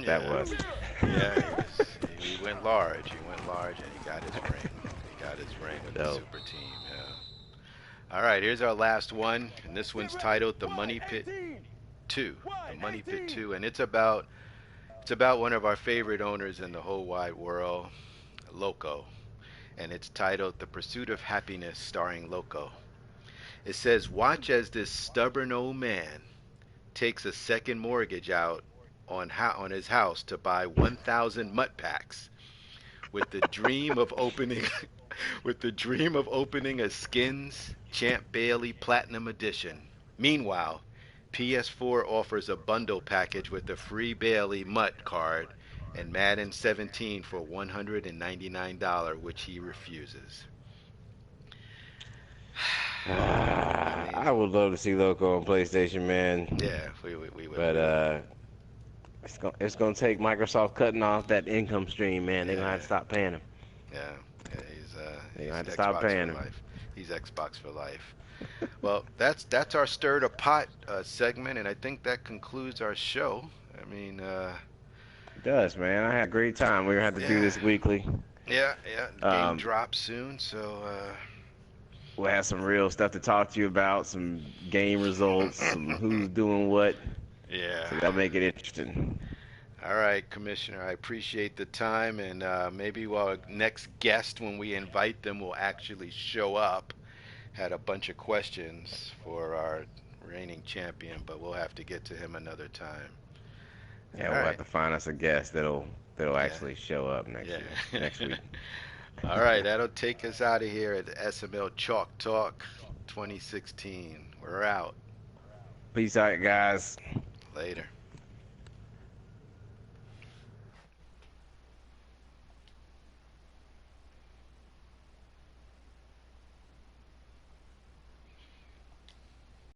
Speaker 2: That
Speaker 1: yeah,
Speaker 2: was.
Speaker 1: yeah. He went large. He went large, and he got his ring. He got his ring with the
Speaker 2: So,
Speaker 1: super team. Yeah. All right, here's our last one, and this one's titled "The Money Pit 2." The Money Pit 2, and it's about one of our favorite owners in the whole wide world, Loco, and it's titled "The Pursuit of Happiness," starring Loco. It says, "Watch as this stubborn old man takes a second mortgage out on his house to buy 1,000 mutt packs with the dream of opening with the dream of opening a Skins Champ Bailey Platinum Edition. Meanwhile, PS4 offers a bundle package with a free Bailey Mutt card and Madden 17 for $199, which he refuses." I mean,
Speaker 2: I would love to see Loco on PlayStation, man.
Speaker 1: yeah, we would
Speaker 2: But
Speaker 1: we would
Speaker 2: it's gonna take Microsoft cutting off that income stream, man. They're gonna have
Speaker 1: yeah,
Speaker 2: to stop paying him.
Speaker 1: yeah, yeah. He's
Speaker 2: They're gonna
Speaker 1: he's
Speaker 2: have to stop
Speaker 1: Xbox for
Speaker 2: paying him.
Speaker 1: life. He's Xbox for life. Well, that's our stir the pot segment, and I think that concludes our show. I mean,
Speaker 2: It does, man. I had a great time. We're gonna have to do
Speaker 1: yeah,
Speaker 2: this weekly.
Speaker 1: yeah. Game
Speaker 2: Um,
Speaker 1: drops soon, so
Speaker 2: we'll have some real stuff to talk to you about, some game results, some who's doing what.
Speaker 1: yeah.
Speaker 2: So that'll make it interesting.
Speaker 1: All right, Commissioner. I appreciate the time, and maybe our next guest, when we invite them, will actually show up. Had a bunch of questions for our reigning champion, but we'll have to get to him another time.
Speaker 2: Yeah,
Speaker 1: All
Speaker 2: we'll have
Speaker 1: right.
Speaker 2: to find us a guest that'll
Speaker 1: Yeah.
Speaker 2: actually show up
Speaker 1: Yeah.
Speaker 2: next week.
Speaker 1: All right. That'll take us out of here at SML Chalk Talk 2016. We're out.
Speaker 2: Peace out, guys.
Speaker 1: Later.